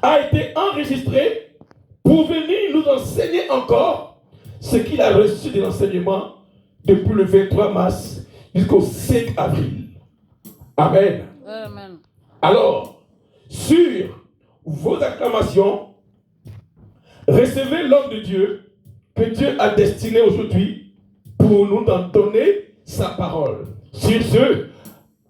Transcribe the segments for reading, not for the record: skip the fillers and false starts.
a été enregistré pour venir nous enseigner encore ce qu'il a reçu de l'enseignement depuis le 23 mars jusqu'au 5 avril. Amen. Amen. Alors, sur vos acclamations, recevez l'homme de Dieu que Dieu a destiné aujourd'hui pour nous donner sa parole. Sur ce,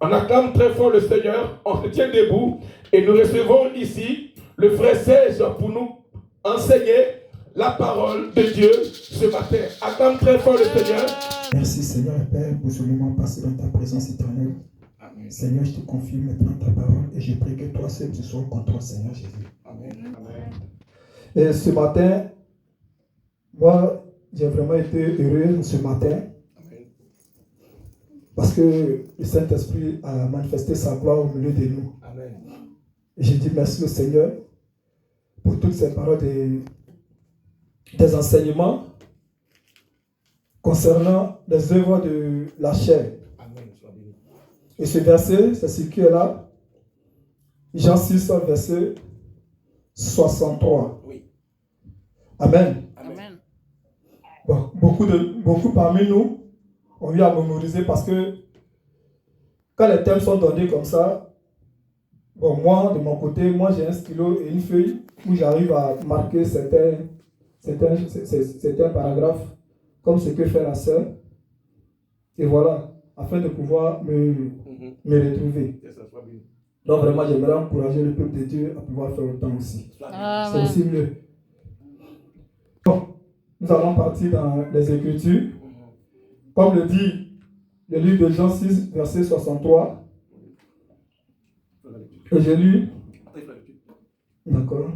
on acclame très fort le Seigneur, on se tient debout et nous recevons ici le frère Serge pour nous enseigner la parole de Dieu ce matin. Acclame très fort le Seigneur. Merci Seigneur et Père pour ce moment passé dans ta présence éternelle. Amen. Seigneur, je te confie maintenant ta parole et je prie que toi seul tu sois au contrôle, Seigneur Jésus. Amen. Amen. Et ce matin, moi, j'ai vraiment été heureux ce matin. Amen. Parce que le Saint-Esprit a manifesté sa gloire au milieu de nous. Amen. Et je dis merci au Seigneur pour toutes ces paroles des enseignements concernant les œuvres de la chair. Amen. Et ce verset, c'est ce qui est là. Jean 6, verset 63. Oui. Amen. Amen. Bon, beaucoup parmi nous ont eu à mémoriser parce que quand les thèmes sont donnés comme ça, bon, moi, de mon côté, moi j'ai un stylo et une feuille où j'arrive à marquer certains paragraphes comme ce que fait la sœur. Et voilà, afin de pouvoir me retrouver. Donc vraiment, j'aimerais encourager le peuple de Dieu à pouvoir faire autant aussi. Amen. C'est aussi mieux. Bon, nous allons partir dans les Écritures. Comme le dit le livre de Jean 6, verset 63. Et j'ai lu. D'accord.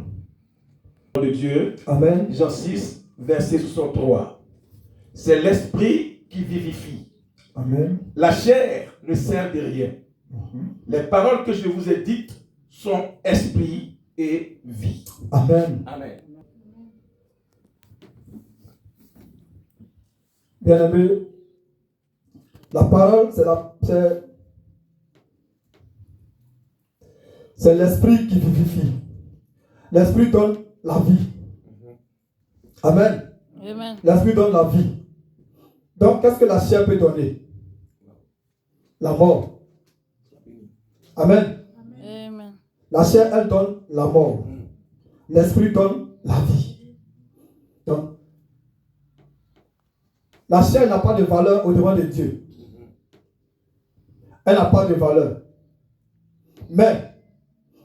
De Dieu. Amen. Jean 6, verset 63. C'est l'esprit qui vivifie. Amen. La chair ne sert de rien. Les paroles que je vous ai dites sont esprit et vie. Amen. Amen. Bien-aimé, la parole, c'est l'esprit qui vivifie. L'esprit donne la vie. Amen. Amen. L'esprit donne la vie. Donc, qu'est-ce que la chair peut donner? La mort. Amen. Amen. La chair, elle donne la mort. L'esprit donne la vie. Donc, la chair n'a pas de valeur au-devant de Dieu. Elle n'a pas de valeur. Mais,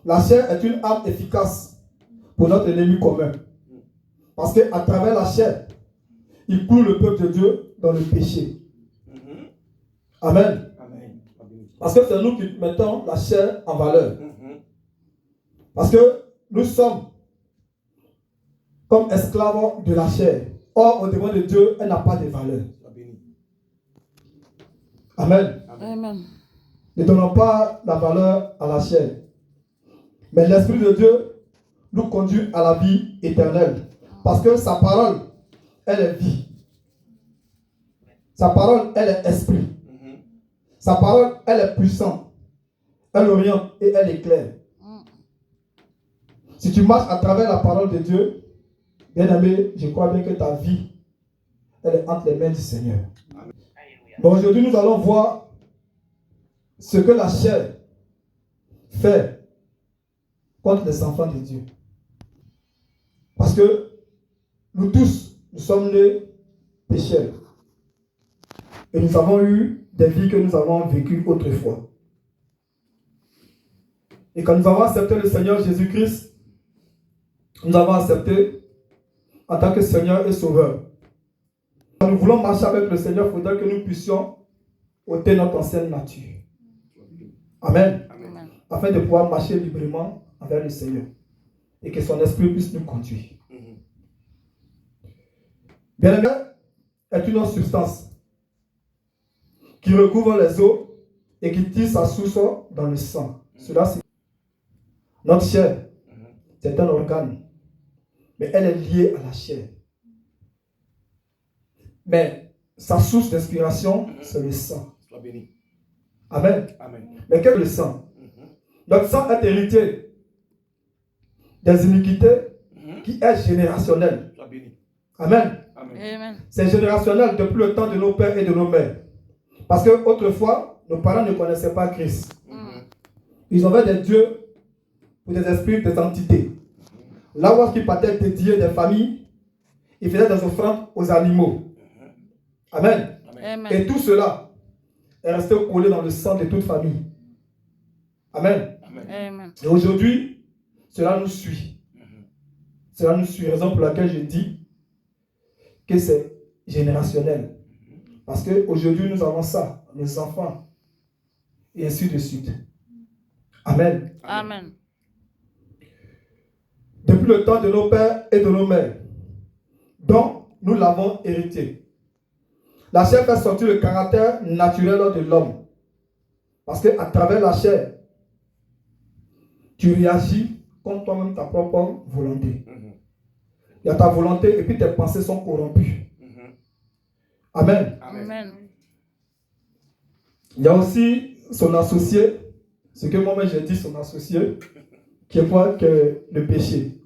la chair est une arme efficace pour notre ennemi commun. Parce qu'à travers la chair, il cloue le peuple de Dieu dans le péché. Amen. Parce que c'est nous qui mettons la chair en valeur. Parce que nous sommes comme esclaves de la chair. Or, au-devant de Dieu, elle n'a pas de valeur. Amen. Amen. Ne donnons pas la valeur à la chair. Mais l'Esprit de Dieu nous conduit à la vie éternelle. Parce que sa parole, elle est vie. Sa parole, elle est esprit. Sa parole, elle est puissante. Elle oriente et elle éclaire. Si tu marches à travers la parole de Dieu, bien-aimé, je crois bien que ta vie, elle est entre les mains du Seigneur. Bon, aujourd'hui, nous allons voir ce que la chair fait contre les enfants de Dieu. Parce que nous tous, nous sommes nés pécheurs. Et nous avons eu des vies que nous avons vécues autrefois. Et quand nous avons accepté le Seigneur Jésus-Christ, nous avons accepté en tant que Seigneur et Sauveur. Quand nous voulons marcher avec le Seigneur, il faudrait que nous puissions ôter notre ancienne nature. Amen. Amen. Afin de pouvoir marcher librement envers le Seigneur. Et que son esprit puisse nous conduire. Bien-aimé est une autre substance qui recouvre les os et qui tire sa source dans le sang. Cela, c'est notre chair. C'est un organe. Mais elle est liée à la chair. Mais sa source d'inspiration, c'est le sang. Amen. Amen. Mais quel est le sang? Notre sang est hérité des iniquités qui est générationnel. Amen. Amen. C'est générationnel depuis le temps de nos pères et de nos mères. Parce que autrefois, nos parents ne connaissaient pas Christ. Ils avaient des dieux ou des esprits, des entités. Là où ils partaient dédier des familles, ils faisaient des offrandes aux animaux. Amen. Amen. Et tout cela est resté collé dans le sang de toute famille. Amen. Amen. Et aujourd'hui, cela nous suit. Cela nous suit. Raison pour laquelle je dis que c'est générationnel. Parce qu'aujourd'hui, nous avons ça, nos enfants, et ainsi de suite. Amen. Amen. Depuis le temps de nos pères et de nos mères, dont nous l'avons hérité. La chair fait sortir le caractère naturel de l'homme. Parce qu'à travers la chair, tu réagis comme toi-même ta propre volonté. Il y a ta volonté et puis tes pensées sont corrompues. Amen. Amen. Il y a aussi son associé, ce que moi-même j'ai dit, son associé, qui est quoi que le péché.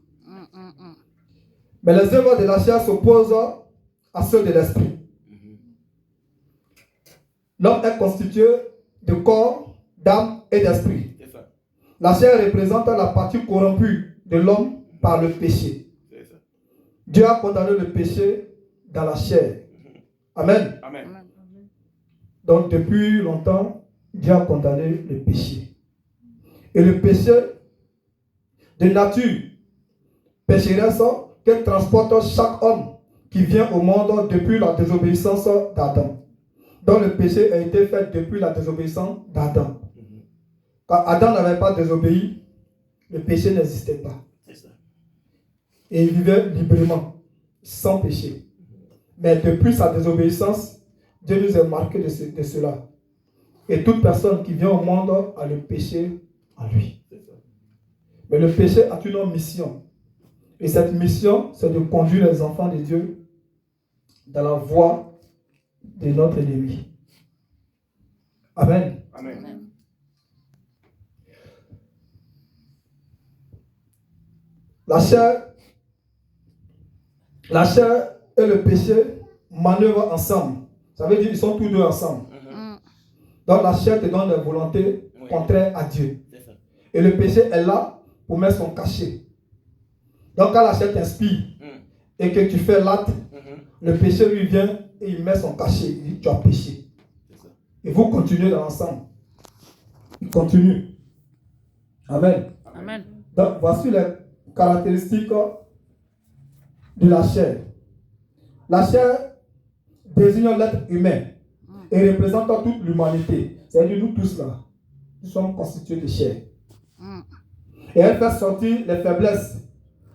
Mais les œuvres de la chair s'opposent à ceux de l'esprit. L'homme est constitué de corps, d'âme et d'esprit. La chair représente la partie corrompue de l'homme par le péché. Dieu a condamné le péché dans la chair. Amen. Amen. Donc depuis longtemps, Dieu a condamné le péché. Et le péché de nature pécheresse que transporte chaque homme qui vient au monde depuis la désobéissance d'Adam. Donc le péché a été fait depuis la désobéissance d'Adam. Quand Adam n'avait pas désobéi, le péché n'existait pas. Et il vivait librement, sans péché. Mais depuis sa désobéissance, Dieu nous a marqué de cela. Et toute personne qui vient au monde a le péché en lui. Mais le péché a une mission. Et cette mission, c'est de conduire les enfants de Dieu dans la voie de notre ennemi. Amen. Amen. La chair et le péché manœuvrent ensemble. Ça veut dire qu'ils sont tous deux ensemble. Donc la chair te donne des volontés contraires à Dieu. Et le péché est là pour mettre son cachet. Donc quand la chair t'inspire et que tu fais l'acte, le péché lui vient et il met son cachet. Il dit tu as péché. Et vous continuez dans l'ensemble. Il continue. Amen. Amen. Donc voici les caractéristiques de la chair. La chair désigne l'être humain et représente toute l'humanité. C'est-à-dire nous tous là, nous sommes constitués de chair. Et elle fait sortir les faiblesses,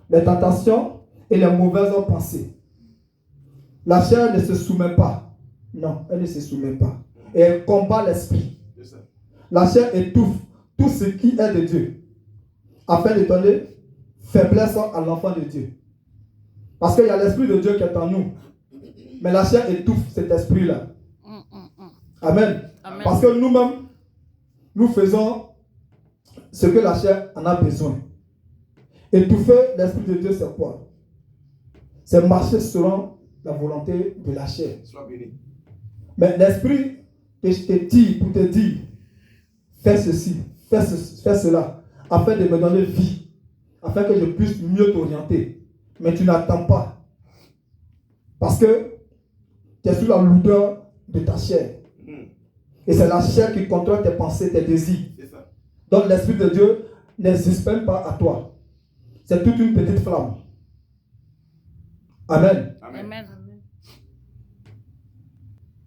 les tentations et les mauvaises pensées. La chair ne se soumet pas. Non, elle ne se soumet pas. Et elle combat l'esprit. La chair étouffe tout ce qui est de Dieu, afin de donner faiblesse à l'enfant de Dieu. Parce qu'il y a l'esprit de Dieu qui est en nous. Mais la chair étouffe cet esprit-là. Amen. Amen. Parce que nous-mêmes, nous faisons ce que la chair en a besoin. Étouffer l'esprit de Dieu, c'est quoi? C'est marcher selon la volonté de la chair. Mais l'esprit te tire pour te dire, fais ceci, fais cela, afin de me donner vie, afin que je puisse mieux t'orienter. Mais tu n'attends pas. Parce que tu es sous la lourdeur de ta chair. Et c'est la chair qui contrôle tes pensées, tes désirs. Donc l'Esprit de Dieu n'existe même pas à toi. C'est toute une petite flamme. Amen. Amen.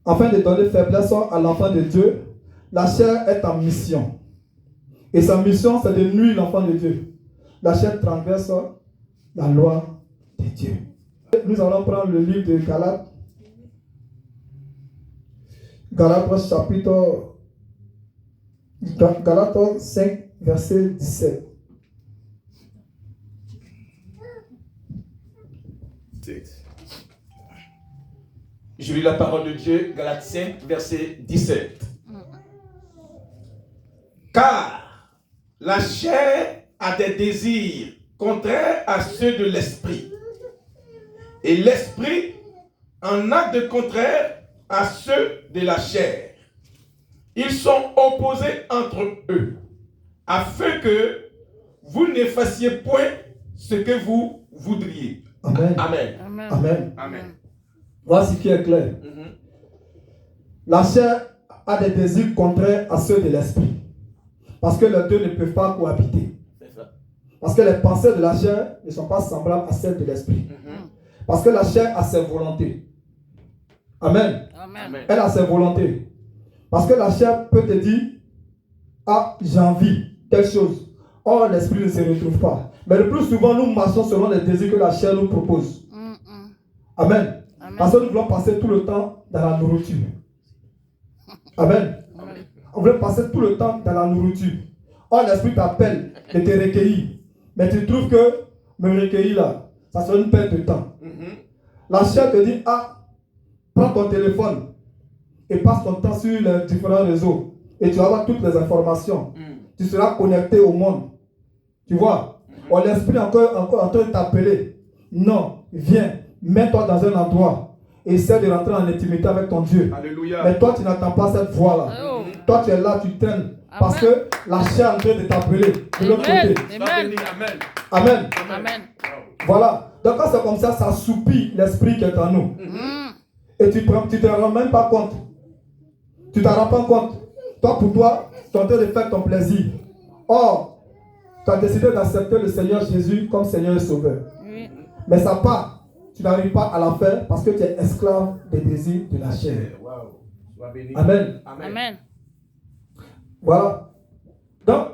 Afin de donner faiblesse à l'enfant de Dieu, la chair est en mission. Et sa mission, c'est de nuire l'enfant de Dieu. La chair transgresse la loi de Dieu. Nous allons prendre le livre de Galates. Galates chapitre Galates 5, verset 17. Je lis la parole de Dieu, Galates 5, verset 17. Car la chair a des désirs contraires à ceux de l'esprit. Et l'esprit en acte contraire à ceux de la chair. Ils sont opposés entre eux, afin que vous ne fassiez point ce que vous voudriez. Amen. Amen. Amen. Amen. Amen. Voici ce qui est clair. La chair a des désirs contraires à ceux de l'esprit. Parce que les deux ne peuvent pas cohabiter. C'est ça. Parce que les pensées de la chair ne sont pas semblables à celles de l'esprit. Parce que la chair a ses volontés. Amen. Amen. Elle a ses volontés. Parce que la chair peut te dire, ah, j'ai envie, telle chose. Or, l'esprit ne se retrouve pas. Mais le plus souvent, nous marchons selon les désirs que la chair nous propose. Amen. Amen. Parce que nous voulons passer tout le temps dans la nourriture. Amen. On veut passer tout le temps dans la nourriture. Or, l'esprit t'appelle de te recueillir. Mais tu trouves que me recueillir là, ça serait une perte de temps. La chair te dit, ah, prends ton téléphone et passe ton temps sur les différents réseaux. Et tu vas avoir toutes les informations. Tu seras connecté au monde. Tu vois? Or, l'esprit est encore en train de t'appeler. Non, viens, mets-toi dans un endroit. Et essaie de rentrer en intimité avec ton Dieu. Alléluia. Mais toi, tu n'attends pas cette voix-là. Oh. Toi, tu es là, tu traînes. Parce que la chair est en train de t'appeler de l'autre Amen. côté. Amen. Amen. Amen. Amen. Voilà. Donc, quand c'est comme ça, ça soupit l'esprit qui est en nous. Et tu ne te rends même pas compte. Tu ne t'en rends pas compte. Toi, pour toi, tu es en train de faire ton plaisir. Or, tu as décidé d'accepter le Seigneur Jésus comme Seigneur et Sauveur. Oui. Mais ça part. Tu n'arrives pas à la faire parce que tu es esclave des désirs de la chair. Wow. Sois béni. Amen. Amen. Voilà. Donc,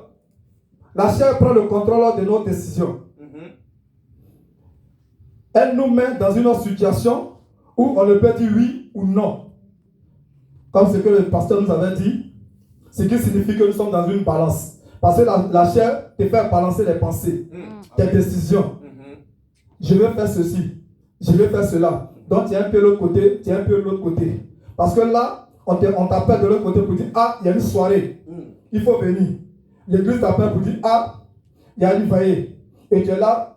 la chair prend le contrôle de nos décisions. Elle nous met dans une autre situation où on ne peut dire oui ou non. Comme ce que le pasteur nous avait dit, ce qui signifie que nous sommes dans une balance. Parce que la chair te fait balancer les pensées, tes décisions. Je vais faire ceci, je vais faire cela. Donc tu es un peu de l'autre côté, tu es un peu de l'autre côté. Parce que là, on t'appelle de l'autre côté pour dire, ah, il y a une soirée, il faut venir. L'église t'appelle pour dire, ah, il y a une veillée. Et tu es là,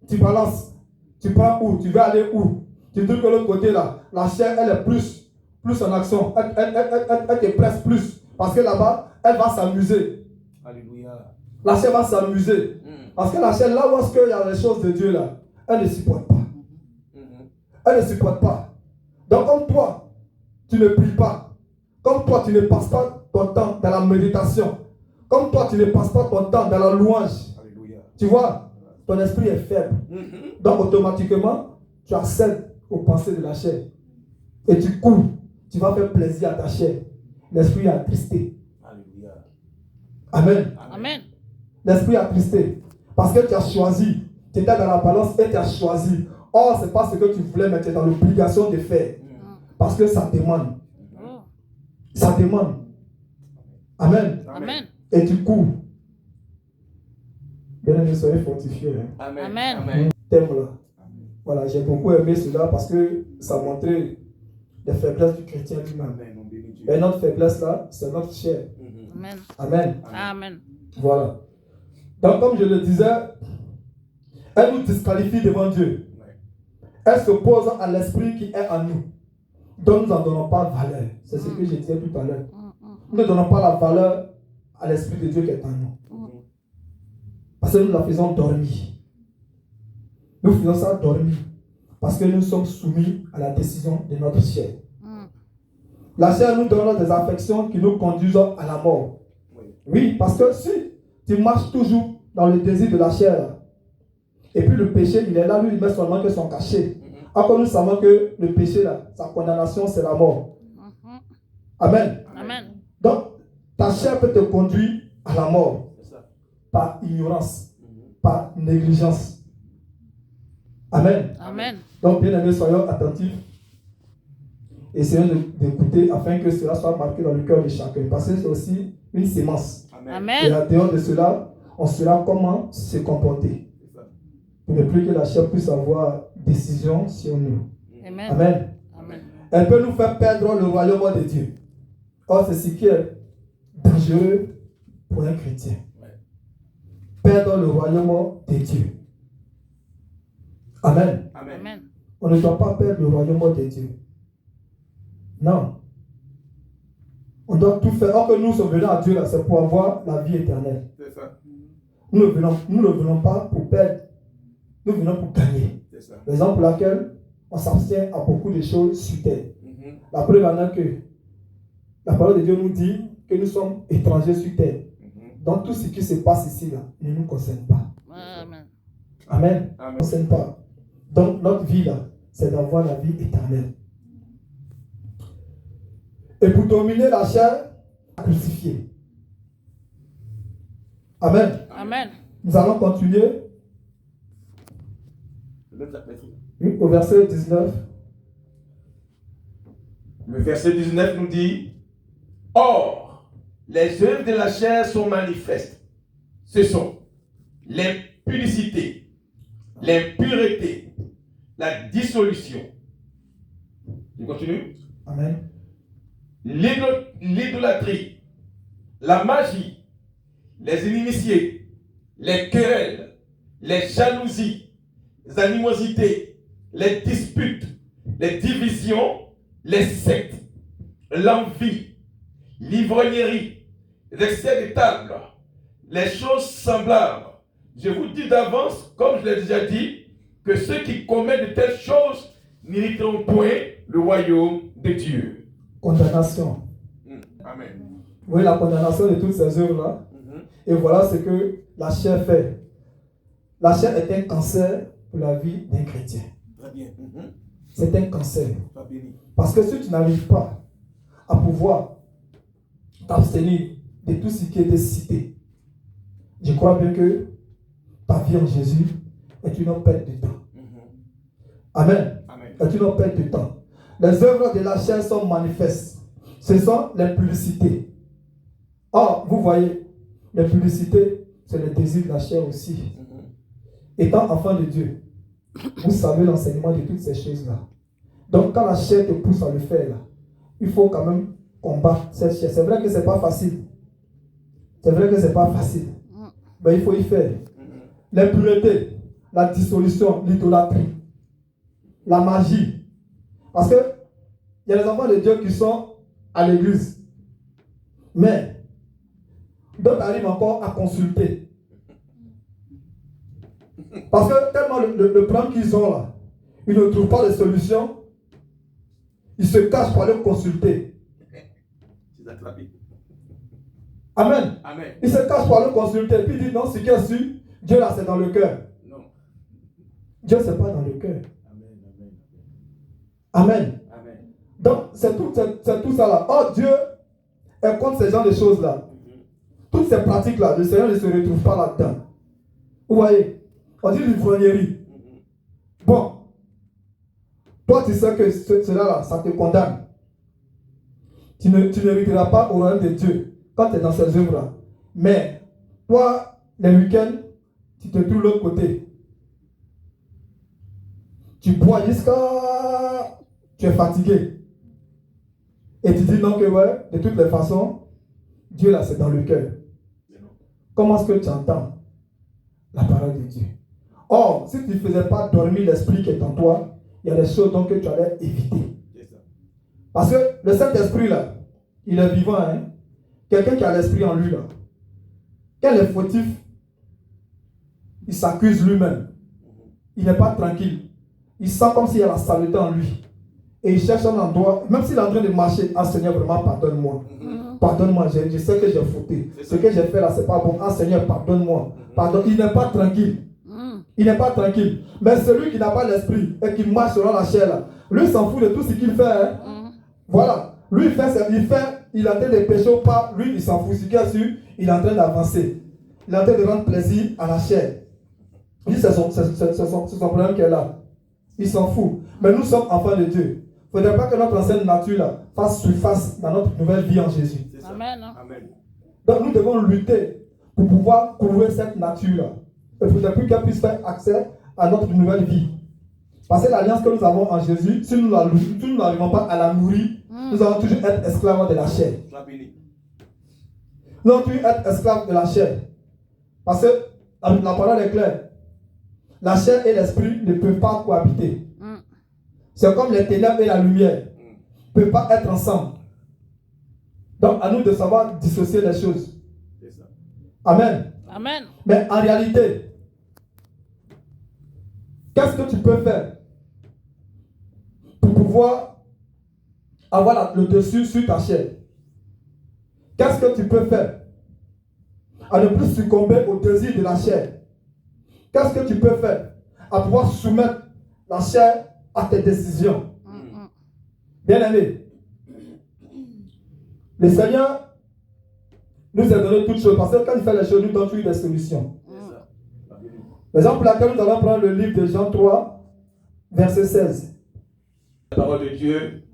tu balances. Tu prends où? Tu veux aller où? Tu dis que l'autre côté là, la chair, elle est plus en action. Elle te presse plus. Parce que là-bas, elle va s'amuser. Alléluia. La chair va s'amuser. Parce que la chair, là où il y a les choses de Dieu là, elle ne supporte pas. Elle ne supporte pas. Donc comme toi, tu ne pries pas. Comme toi, tu ne passes pas ton temps dans la méditation. Comme toi, tu ne passes pas ton temps dans la louange. Alléluia. Tu vois? Ton esprit est faible. Donc automatiquement, tu accèdes aux pensées de la chair. Et tu cours. Tu vas faire plaisir à ta chair. L'esprit est attristé. Alléluia. Amen. Amen. L'esprit est attristé. Parce que tu as choisi. Tu étais dans la balance et tu as choisi. Or, ce n'est pas ce que tu voulais, mais tu es dans l'obligation de faire. Parce que ça demande. Oh. Ça demande. Amen. Amen. Et tu cours. Bien aimé, soyez fortifiés. Amen. Amen. Amen. Thème là. Voilà, j'ai beaucoup aimé cela parce que ça montrait les faiblesses du chrétien lui-même. Amen. On bénit Dieu. Et notre faiblesse là, c'est notre chair. Amen. Amen. Amen. Voilà. Donc, comme je le disais, elle nous disqualifie devant Dieu. Elle s'oppose à l'esprit qui est en nous. Donc, nous n'en donnons pas valeur. C'est ce que je disais tout à l'heure. Nous ne donnons pas la valeur à l'esprit de Dieu qui est en nous. Parce que nous la faisons dormir. Nous faisons ça dormir. Parce que nous sommes soumis à la décision de notre chair. La chair nous donne des affections qui nous conduisent à la mort. Oui, parce que si tu marches toujours dans le désir de la chair, et puis le péché, il est là, lui, il met seulement que son cachet. Encore nous savons que le péché, là, sa condamnation, c'est la mort. Amen. Amen. Donc, ta chair peut te conduire à la mort par ignorance, par négligence. Amen. Amen. Donc, bien aimés, soyons attentifs. Essayons d'écouter afin que cela soit marqué dans le cœur de chacun. Parce que c'est aussi une sémence. Et Amen. en dehors de cela, on saura comment se comporter. Pour ne plus que la chair puisse avoir décision sur nous. Amen. Amen. Amen. Elle peut nous faire perdre le royaume de Dieu. Or, c'est ce qui est dangereux pour un chrétien. Perdre le royaume de Dieu. Amen. Amen. On ne doit pas perdre le royaume de Dieu. Non. On doit tout faire. Or que nous sommes venus à Dieu, là, c'est pour avoir la vie éternelle. C'est ça. Nous ne venons pas pour perdre. Nous venons pour gagner. C'est ça. Raison pour laquelle on s'abstient à beaucoup de choses sur terre. La preuve en est que la parole de Dieu nous dit que nous sommes étrangers sur terre. Donc tout ce qui se passe ici là ne nous concerne pas. Amen. Amen. Amen. Ne concerne pas. Donc notre vie là, c'est d'avoir la vie éternelle. Et pour dominer la chair, crucifier. Amen. Amen. Nous allons continuer au verset 19. Le verset 19 nous dit: Or, les œuvres de la chair sont manifestes. Ce sont l'impudicité, l'impureté, la dissolution. Je continue. Amen. L'idolâtrie, la magie, les inimitiés, les querelles, les jalousies, les animosités, les disputes, les divisions, les sectes, l'envie, l'ivrognerie, les excès de table, les choses semblables. Je vous dis d'avance, comme je l'ai déjà dit, que ceux qui commettent de telles choses n'hériteront point le royaume de Dieu. Condamnation. Amen. Vous voyez la condamnation de toutes ces œuvres-là. Et voilà ce que la chair fait. La chair est un cancer pour la vie d'un chrétien. Très bien. C'est un cancer. Parce que si tu n'arrives pas à pouvoir t'abstenir de tout ce qui était cité, je crois bien que ta vie en Jésus est une perte de temps. Amen. Amen. Est une perte de temps. Les œuvres de la chair sont manifestes. Ce sont les publicités. Or, vous voyez, les publicités, c'est le désir de la chair aussi. Étant enfant de Dieu, vous savez l'enseignement de toutes ces choses-là. Donc, quand la chair te pousse à le faire, là, il faut quand même combattre cette chair. C'est vrai que ce n'est pas facile. C'est vrai que ce n'est pas facile. Mais il faut y faire. L'impureté, la dissolution, l'idolâtrie, la magie. Parce que il y a des enfants de Dieu qui sont à l'église. Mais d'autres arrivent encore à consulter. Parce que tellement le problème qu'ils ont là, ils ne trouvent pas de solution. Ils se cachent pour aller consulter. Amen. Amen. Ils se cachent pour aller consulter. Puis ils disent non, ce qui est sûr, Dieu là c'est dans le cœur. Non. Dieu c'est pas dans le cœur. Amen. Amen. Amen. Donc c'est tout ça là. Oh, Dieu est contre ces genres de choses là. Toutes ces pratiques là, le Seigneur ne se retrouve pas là-dedans. Vous voyez, on dit l'ivrognerie. Bon, toi tu sais que cela là, ça te condamne. Tu n'hériteras pas au royaume de Dieu quand tu es dans ces œuvres là. Mais toi, les week-ends, tu te trouves de l'autre côté. Tu bois jusqu'à... Tu es fatigué. Et tu dis non que ouais, de toutes les façons, Dieu là c'est dans le cœur. Comment est-ce que tu entends la parole de Dieu? Or, si tu ne faisais pas dormir l'esprit qui est en toi, il y a des choses donc que tu allais éviter. Parce que le Saint-Esprit là, il est vivant. Hein? Quelqu'un qui a l'esprit en lui là, quand il est fautif, il s'accuse lui-même. Il n'est pas tranquille. Il sent comme s'il y a la saleté en lui. Et il cherche un endroit, même s'il est en train de marcher, ah Seigneur, vraiment pardonne-moi. Pardonne-moi, je sais que j'ai fauté. Ce que j'ai fait là, c'est pas bon. Ah Seigneur, pardonne-moi. Pardonne. Il n'est pas tranquille. Il n'est pas tranquille. Mais celui qui n'a pas l'esprit et qui marche selon la chair là, lui s'en fout de tout ce qu'il fait. Hein? Voilà. Lui, il est en train de pécher ou pas. Lui, il s'en fout. Ce qu'il a su, il est en train d'avancer. Il est en train de rendre plaisir à la chair. Lui, c'est son problème qui est là. Il s'en fout. Mais nous sommes enfants de Dieu. Il ne faudrait pas que notre ancienne nature là, fasse surface dans notre nouvelle vie en Jésus. Amen. Amen. Donc nous devons lutter pour pouvoir couvrir cette nature-là. Et pour que qu'elle puisse faire accès à notre nouvelle vie. Parce que l'alliance que nous avons en Jésus, si nous n'arrivons pas à la nourrir, nous allons toujours être esclaves de la chair. Nous allons toujours être esclaves de la chair. Parce que la parole est claire. la chair et l'esprit ne peuvent pas cohabiter. C'est comme les ténèbres et la lumière. Ne peuvent pas être ensemble. Donc, à nous de savoir dissocier les choses. Amen. Amen. Mais en réalité, qu'est-ce que tu peux faire pour pouvoir avoir le dessus sur ta chair? Qu'est-ce que tu peux faire à ne plus succomber au désir de la chair? Qu'est-ce que tu peux faire à pouvoir soumettre la chair à tes décisions? Bien-aimé, le Seigneur nous a donné toutes choses, parce que quand il fait les choses, nous donne toujours des solutions. Raison pour laquelle nous allons prendre le livre de Jean 3, verset 16. La parole de Dieu,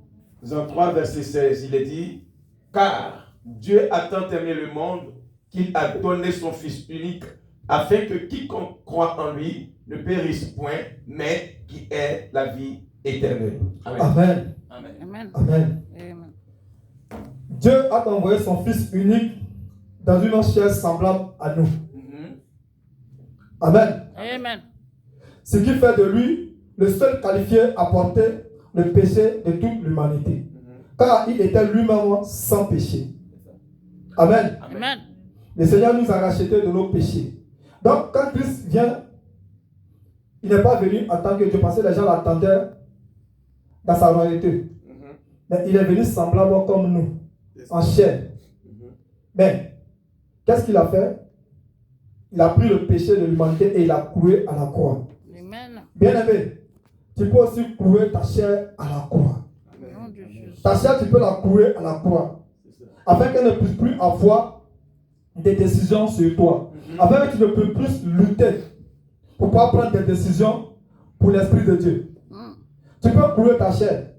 Jean 3, verset 16, il est dit, car Dieu a tant aimé le monde qu'il a donné son Fils unique, afin que quiconque croit en lui ne périsse point, mais qui ait la vie éternelle. Amen. Amen. Amen. Amen. Amen. Dieu a envoyé son Fils unique dans une chair semblable à nous. Amen. Amen. Ce qui fait de lui le seul qualifié à porter le péché de toute l'humanité. Car il était lui-même sans péché. Amen. Amen. Le Seigneur nous a rachetés de nos péchés. Donc, quand Christ vient, il n'est pas venu en tant que Dieu, parce que les gens l'attendaient dans sa royauté. Mais il est venu semblable comme nous, en chair. Mais, qu'est-ce qu'il a fait? Il a pris le péché de l'humanité et il a cloué à la croix. Amen. Bien-aimé, tu peux aussi clouer ta chair à la croix. Ta chair, tu peux la clouer à la croix. Afin qu'elle ne puisse plus avoir des décisions sur toi. Afin que tu ne peux plus lutter pour pouvoir prendre des décisions pour l'Esprit de Dieu. Tu peux clouer ta chair.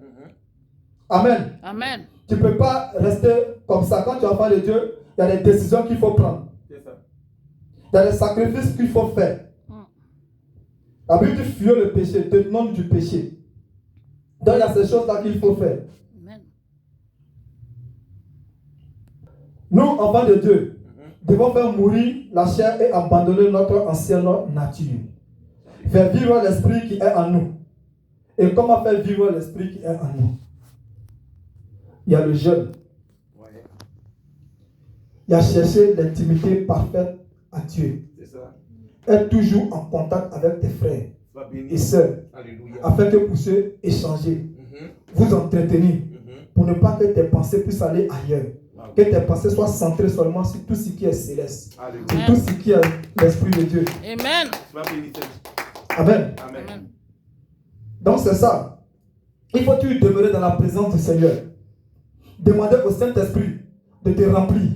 Amen. Amen. Tu ne peux pas rester comme ça. Quand tu es enfant de Dieu, il y a des décisions qu'il faut prendre. Il y a des sacrifices qu'il faut faire. La Bible dit fuir le péché, tenons du péché. Donc il y a ces choses-là qu'il faut faire. Amen. Nous, enfants de Dieu, devons faire mourir la chair et abandonner notre ancienne nature. Faire vivre l'esprit qui est en nous. Et comment faire vivre l'esprit qui est en nous? Il y a le jeûne. Il y a chercher l'intimité parfaite à Dieu. Être toujours en contact avec tes frères et sœurs. Afin que vous puissiez échanger, vous entretenir, pour ne pas que tes pensées puissent aller ailleurs. Que tes pensées soient centrées seulement sur tout ce qui est céleste. Sur tout ce qui est l'Esprit de Dieu. Amen. Amen. Amen. Donc c'est ça. Il faut toujours demeurer dans la présence du Seigneur. Demander au Saint-Esprit de te remplir.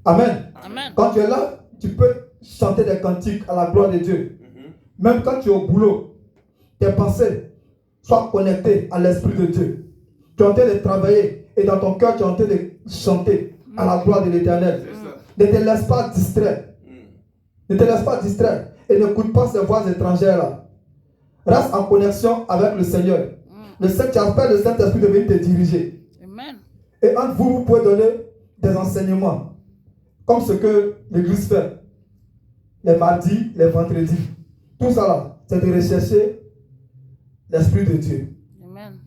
Amen. Amen. Quand tu es là, tu peux chanter des cantiques à la gloire de Dieu. Même quand tu es au boulot, tes pensées soient connectées à l'Esprit de Dieu. Tu es en train de travailler et dans ton cœur, tu es en train de chanter à la gloire de l'Éternel. Ne te laisse pas distraire. Ne te laisse pas distraire et n'écoute pas ces voix étrangères là. Reste en connexion avec le Seigneur. Tu appelles le Saint-Esprit de venir te diriger. Amen. Et entre vous, vous pouvez donner des enseignements. Comme ce que l'Église fait. Les mardis, les vendredis. Tout ça là, c'est de rechercher l'Esprit de Dieu. Amen.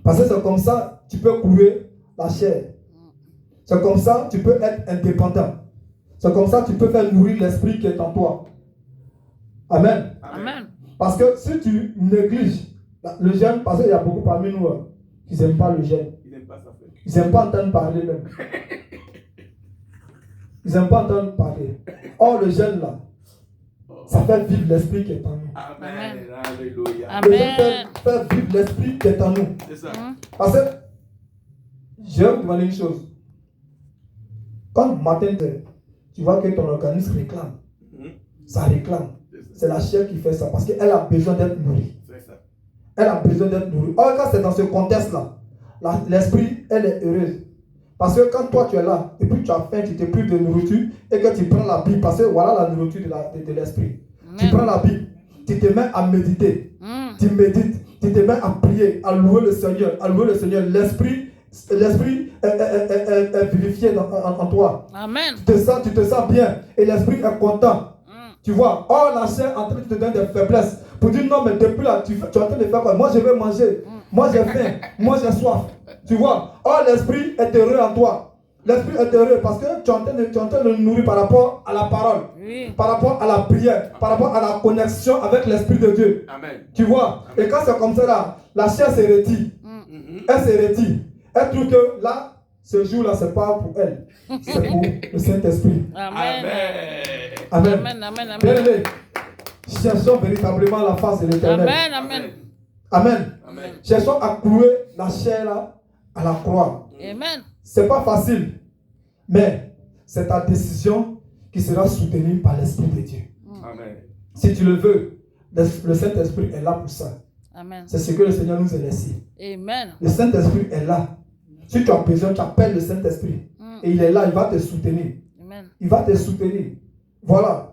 Parce que c'est comme ça, tu peux clouer la chair. C'est comme ça, tu peux être indépendant. C'est comme ça, tu peux faire nourrir l'Esprit qui est en toi. Amen. Amen. Parce que si tu négliges le jeûne, parce qu'il y a beaucoup parmi nous qui n'aiment pas le jeûne. Ils n'aiment pas entendre parler même. Ils n'aiment pas entendre parler. Or, le jeûne là, ça fait vivre l'Esprit qui est en nous. Amen. Alléluia. Amen. Faire vivre l'Esprit qui est en nous. C'est ça. Parce que, je vais vous demander une chose. Quand le matin, tu vois que ton organisme réclame, ça réclame. C'est la chair qui fait ça parce qu'elle a besoin d'être nourrie. Elle a besoin d'être nourrie. Or, quand c'est dans ce contexte-là, l'esprit, elle est heureuse. Parce que quand toi tu es là, et puis tu as faim, tu te prives de nourriture, et que tu prends la Bible, parce que voilà la nourriture de l'esprit. Tu prends la Bible, tu te mets à méditer. Tu médites, tu te mets à prier, à louer le Seigneur, L'esprit est vivifié en toi. Amen. Tu te sens bien, et l'esprit est content. Tu vois, or la chair en train de te donner des faiblesses. Pour dire non, mais depuis là, tu es en train de faire quoi? Moi je veux manger, moi j'ai faim, moi j'ai soif. Tu vois, or l'esprit est heureux en toi. L'esprit est heureux parce que tu es en train de le nourrir par rapport à la parole, par rapport à la prière, par rapport à la connexion avec l'Esprit de Dieu. Amen. Tu vois, et quand c'est comme ça là, la chair se retire. Elle se retire. Elle trouve que là, ce jour-là, c'est pas pour elle, c'est pour le Saint-Esprit. Amen. Amen. Amen, amen, amen. Bien aimé, cherchons véritablement la face de l'Éternel. Amen, amen. Amen. Amen. Cherchons à clouer la chair là à la croix. Amen. C'est pas facile, mais c'est ta décision qui sera soutenue par l'Esprit de Dieu. Amen. Si tu le veux, le Saint-Esprit est là pour ça. Amen. C'est ce que le Seigneur nous a laissé. Amen. Le Saint-Esprit est là. Si tu as besoin, tu appelles le Saint-Esprit. Et il est là, il va te soutenir. Amen. Il va te soutenir. Voilà.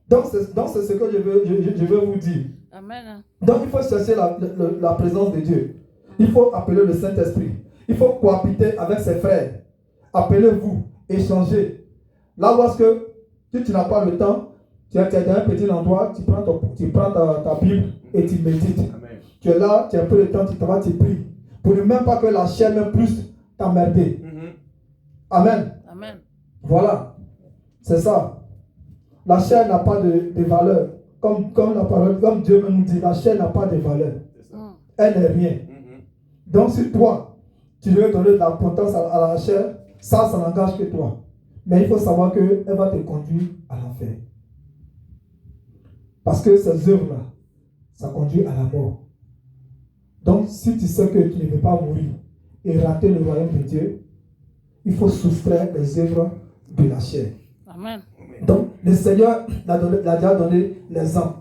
Donc c'est ce que je veux vous dire. Amen. Donc il faut chercher la présence de Dieu. Il faut appeler le Saint-Esprit. Il faut cohabiter avec ses frères. Appelez-vous, échangez. Là où est-ce que si tu n'as pas le temps, tu es dans un petit endroit, tu prends ta Bible et tu médites. Amen. Tu es là, tu as un peu de temps, tu travailles, tu pries. Pour ne même pas que la chair même plus t'emmerder. Amen. Amen. Voilà. C'est ça. La chair n'a pas de valeur. Comme la parole, comme Dieu nous dit, la chair n'a pas de valeur. Elle n'est rien. Donc si toi, tu veux donner de l'importance à la chair, ça n'engage que toi. Mais il faut savoir qu'elle va te conduire à l'enfer. Parce que ces œuvres-là, ça conduit à la mort. Donc si tu sais que tu ne veux pas mourir et rater le royaume de Dieu, il faut soustraire les œuvres de la chair. Amen. Donc, le Seigneur l'a déjà donné l'exemple.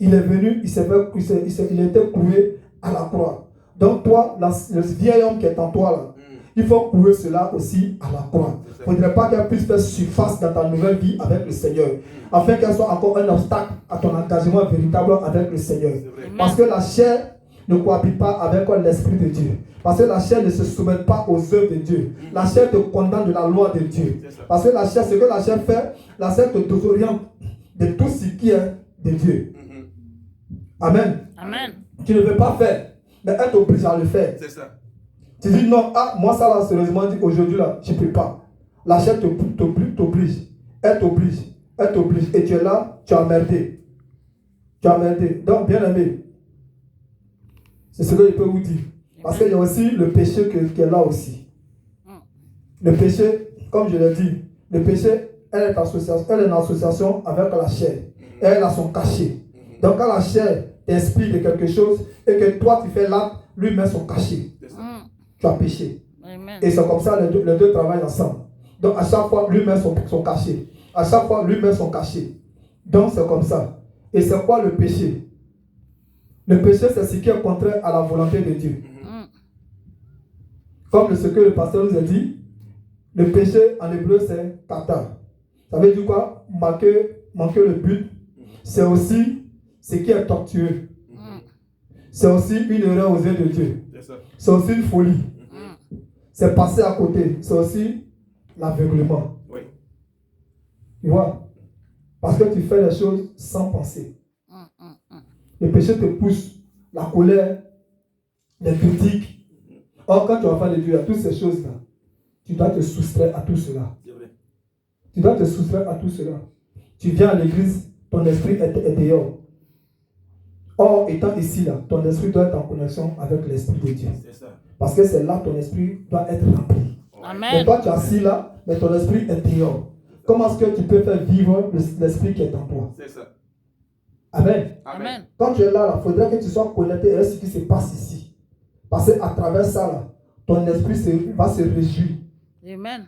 Il est venu, il était cloué à la croix. Donc, toi, le vieil homme qui est en toi, là, il faut clouer cela aussi à la croix. Il ne faudrait pas qu'elle puisse faire surface dans ta nouvelle vie avec le Seigneur, afin qu'elle soit encore un obstacle à ton engagement véritable avec le Seigneur. Parce que la chair ne cohabite pas avec l'Esprit de Dieu. Parce que la chair ne se soumet pas aux œuvres de Dieu. La chair te condamne de la loi de Dieu. Parce que la chair, ce que la chair fait, la chair te désoriente de tout ce qui est de Dieu. Amen. Amen. Tu ne veux pas faire, mais elle t'oblige à le faire. C'est ça. Tu dis non, moi ça là, sérieusement, aujourd'hui là, je ne peux pas. La chair t'oblige. Elle t'oblige. Elle t'oblige. Et tu es là, tu as merdé. Tu as merdé. Donc, bien aimé, c'est ce que je peux vous dire. Parce qu'il y a aussi le péché qui est là aussi. Le péché, comme je l'ai dit, le péché, elle est en association avec la chair. Elle a son cachet. Donc quand la chair t'inspire de quelque chose et que toi tu fais l'acte, lui met son cachet. Tu as péché. Amen. Et c'est comme ça, les deux travaillent ensemble. Donc à chaque fois, lui met son cachet. À chaque fois, lui met son cachet. Donc c'est comme ça. Et c'est quoi le péché? Le péché, c'est ce qui est contraire à la volonté de Dieu. Comme ce que le pasteur nous a dit, le péché en hébreu c'est kata. Ça veut dire quoi? Manquer le but. C'est aussi ce qui est tortueux. C'est aussi une erreur aux yeux de Dieu. C'est aussi une folie. C'est passer à côté. C'est aussi l'aveuglement. Oui. Tu vois? Parce que tu fais les choses sans penser. Le péché te pousse. La colère, les critiques. Or, quand tu vas faire de Dieu, à toutes ces choses-là, tu dois te soustraire à tout cela. Tu dois te soustraire à tout cela. Tu viens à l'église, ton esprit est dehors. Or, étant ici, là, ton esprit doit être en connexion avec l'esprit de Dieu. Parce que c'est là que ton esprit doit être rempli. Amen. Mais toi, tu es assis là, mais ton esprit est dehors. Comment est-ce que tu peux faire vivre l'esprit qui est en toi? C'est ça. Amen. Amen. Quand tu es là, il faudrait que tu sois connecté à ce qui se passe ici. Parce qu'à travers ça, là, ton esprit va se réjouir. Amen.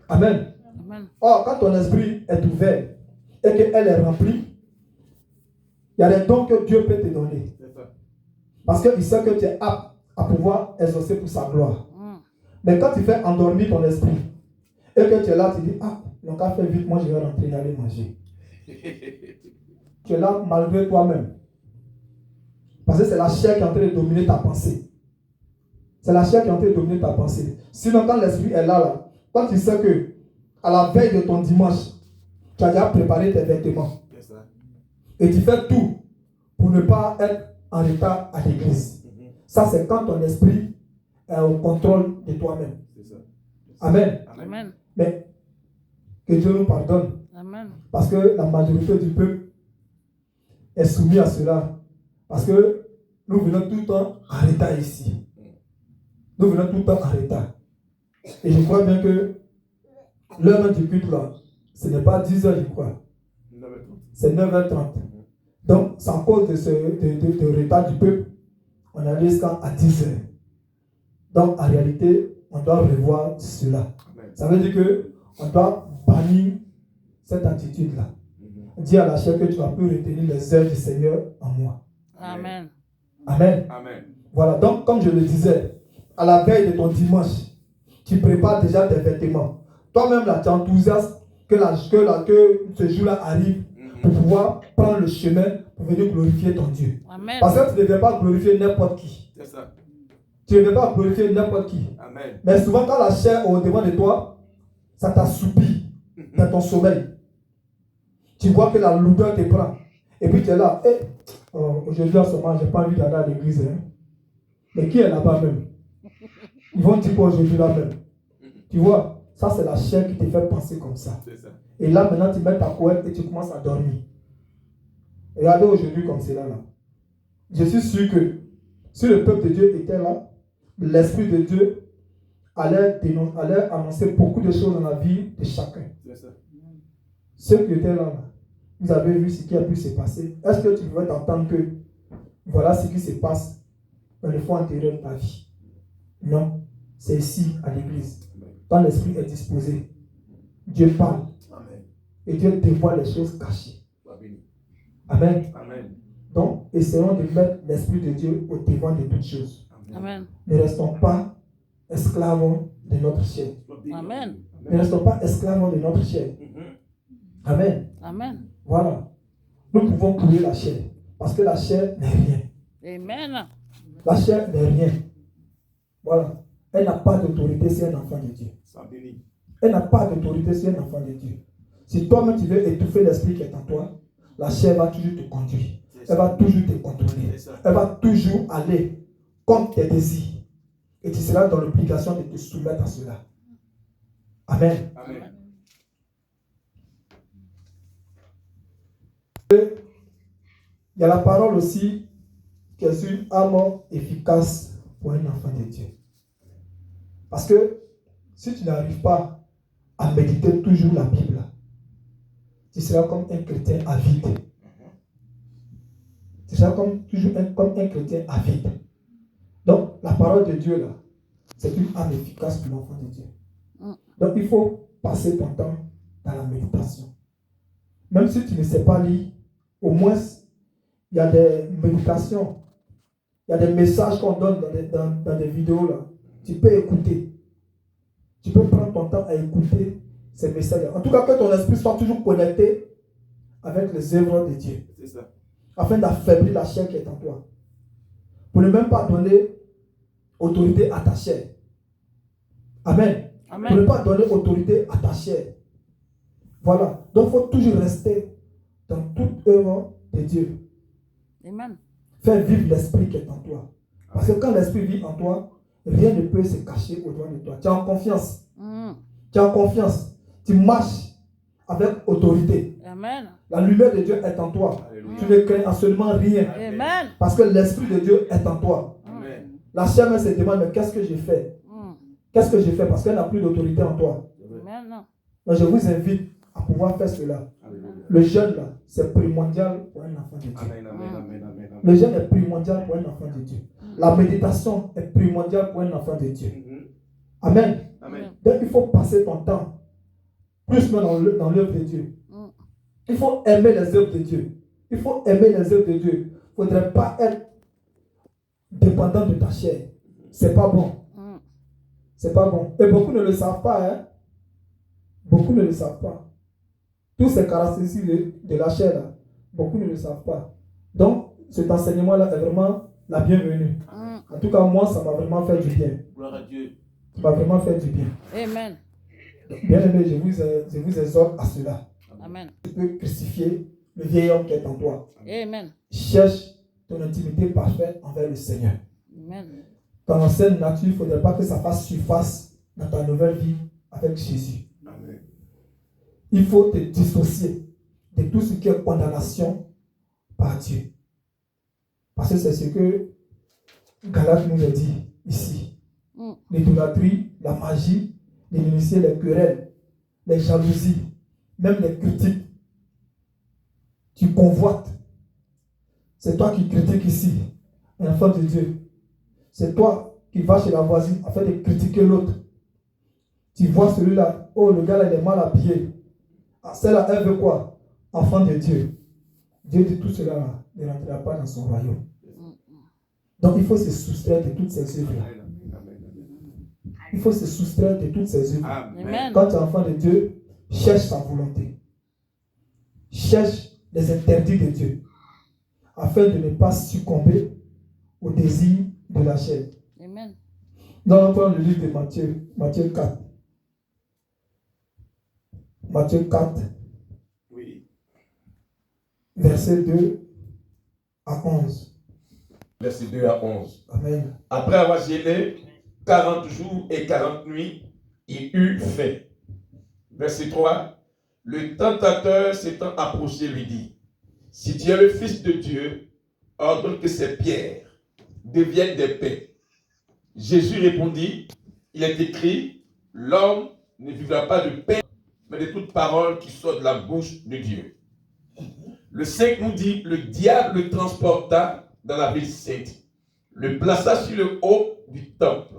Amen. Amen. Or, quand ton esprit est ouvert et qu'elle est remplie, il y a des dons que Dieu peut te donner. Parce qu'il sait que tu es apte à pouvoir exaucer pour sa gloire. Mais quand tu fais endormir ton esprit et que tu es là, tu dis, donc à faire vite, moi je vais rentrer et aller manger. Tu es là malgré toi-même. Parce que c'est la chair qui est en train de dominer ta pensée. C'est la chair qui est en train de dominer ta pensée. Sinon, quand l'esprit est là, quand tu sais que à la veille de ton dimanche, tu as déjà préparé tes vêtements. Et tu fais tout pour ne pas être en retard à l'église. Ça, c'est quand ton esprit est au contrôle de toi-même. Amen. Amen. Mais que Dieu nous pardonne. Amen. Parce que la majorité du peuple est soumis à cela. Parce que nous venons tout le temps en retard ici. Nous venons tout le temps en retard. Et je crois bien que l'heure du culte là, ce n'est pas 10h, je crois. C'est 9h30. Donc, c'est à cause de retard du peuple, on arrive jusqu'à 10h. Donc, en réalité, on doit revoir cela. Ça veut dire qu'on doit bannir cette attitude-là. Dire à la chair que tu vas plus retenir les heures du Seigneur en moi. Amen. Amen. Amen. Voilà, donc comme je le disais, à la veille de ton dimanche, tu prépares déjà tes vêtements. Toi-même là, tu es enthousiaste que ce jour-là arrive pour pouvoir prendre le chemin pour venir glorifier ton Dieu. Amen. Parce que tu ne devais pas glorifier n'importe qui. C'est ça. Tu ne devais pas glorifier n'importe qui. Amen. Mais souvent quand la chair est au devant de toi, ça t'assoupit dans ton sommeil. Tu vois que la lourdeur te prend. Et puis tu es là. Hey, aujourd'hui en ce moment, je n'ai pas envie d'aller à l'église. Hein. Mais qui est là-bas même? Ils vont dire quoi aujourd'hui là même? Tu vois, ça c'est la chair qui te fait penser comme ça. C'est ça. Et là maintenant tu mets ta couette et tu commences à dormir. Regardez aujourd'hui comme c'est là. Je suis sûr que si le peuple de Dieu était là, l'Esprit de Dieu allait annoncer beaucoup de choses dans la vie de chacun. C'est ça. Ceux qui étaient là, vous avez vu ce qui a pu se passer. Est-ce que tu pouvais t'entendre que voilà ce qui se passe dans le fond intérieur de ta vie? Non, c'est ici à l'église. Quand l'esprit est disposé, Dieu parle. Amen. Et Dieu dévoile les choses cachées. Amen. Amen. Donc, essayons de mettre l'Esprit de Dieu au devant de toutes choses. Amen. Ne restons pas esclaves de notre chair. Amen. Ne restons pas esclaves de notre chair. Amen. Amen. Voilà. Nous pouvons couler la chair. Parce que la chair n'est rien. Amen. La chair n'est rien. Voilà. Elle n'a pas d'autorité sur un enfant de Dieu. Elle n'a pas d'autorité sur un enfant de Dieu. Si toi-même tu veux étouffer l'esprit qui est en toi, la chair va toujours te conduire. Elle va toujours te contrôler. Elle va toujours aller contre tes désirs. Et tu seras dans l'obligation de te soumettre à cela. Amen. Amen. Il y a la parole aussi qui est une arme efficace pour un enfant de Dieu. Parce que si tu n'arrives pas à méditer toujours la Bible, tu seras comme un chrétien avide. Tu seras toujours comme un chrétien avide. Donc, la parole de Dieu, là, c'est une arme efficace pour l'enfant de Dieu. Donc, il faut passer ton temps dans la méditation. Même si tu ne sais pas lire, au moins, il y a des méditations, il y a des messages qu'on donne dans des vidéos, là. Tu peux écouter. Tu peux prendre ton temps à écouter ces messages-là. En tout cas, que ton esprit soit toujours connecté avec les œuvres de Dieu. C'est ça. Afin d'affaiblir la chair qui est en toi. Pour ne même pas donner autorité à ta chair. Amen. Amen. Pour ne pas donner autorité à ta chair. Voilà. Donc, il faut toujours rester dans toute œuvre de Dieu. Amen. Fais vivre l'esprit qui est en toi. Parce que quand l'esprit vit en toi, rien ne peut se cacher au-devant de toi. Tu es en confiance. Tu es en confiance. Tu marches avec autorité. Amen. La lumière de Dieu est en toi. Alléluia. Tu ne crains absolument rien. Amen. Parce que l'esprit de Dieu est en toi. Amen. La chair se demande, mais qu'est-ce que j'ai fait? Qu'est-ce que j'ai fait? Parce qu'elle n'a plus d'autorité en toi. Amen. Donc je vous invite à pouvoir faire cela. Alléluia. Le jeûne, là, c'est primordial pour un enfant de Dieu. Amen. Amen. Amen. Amen. Le jeûne est primordial pour un enfant de Dieu. La méditation est primordiale pour un enfant de Dieu. Amen. Amen. Donc il faut passer ton temps plus même dans l'œuvre de Dieu. Il faut aimer les œuvres de Dieu. Il faut aimer les œuvres de Dieu. Il ne faudrait pas être dépendant de ta chair. C'est pas bon. C'est pas bon. Et beaucoup ne le savent pas. Hein? Beaucoup ne le savent pas. Tous ces caractéristiques de la chair, là, beaucoup ne le savent pas. Donc, cet enseignement-là est vraiment la bienvenue. En tout cas, moi, ça m'a vraiment fait du bien. Gloire à Dieu. Ça m'a vraiment fait du bien. Amen. Bien aimé, je vous exhorte à cela. Amen. Tu peux crucifier le vieil homme qui est en toi. Amen. Cherche ton intimité parfaite envers le Seigneur. Amen. Ton ancienne nature, il ne faudrait pas que ça fasse surface dans ta nouvelle vie avec Jésus. Amen. Il faut te dissocier de tout ce qui est condamnation par Dieu. Parce que c'est ce que Galate nous a dit ici. L'idolâtrie, la magie, l'inimitié, les querelles, les jalousies, même les critiques. Tu convoites. C'est toi qui critiques ici, un enfant de Dieu. C'est toi qui vas chez la voisine afin de critiquer l'autre. Tu vois celui-là, oh le gars là il est mal habillé. Ah, celle-là elle veut quoi? Enfant de Dieu. Dieu dit tout cela là, ne rentrera pas dans son royaume. Donc il faut se soustraire de toutes ces œuvres. Il faut se soustraire de toutes ces œuvres. Amen. Quand tu es enfant de Dieu, cherche sa volonté. Cherche les interdits de Dieu. Afin de ne pas succomber au désir de la chair. Amen. Nous allons prendre le livre de Matthieu, Matthieu 4. Matthieu 4, Oui. verset 2 à 11. Verset 2 à 11. Amen. Après avoir jeûné 40 jours et 40 nuits, il eut faim. Verset 3. Le tentateur s'étant approché lui dit, si tu es le Fils de Dieu, ordonne que ces pierres deviennent des pains. Jésus répondit, il est écrit, l'homme ne vivra pas de pain, mais de toute parole qui sort de la bouche de Dieu. Le 5 nous dit, le diable le transporta dans la ville sainte, le plaça sur le haut du temple,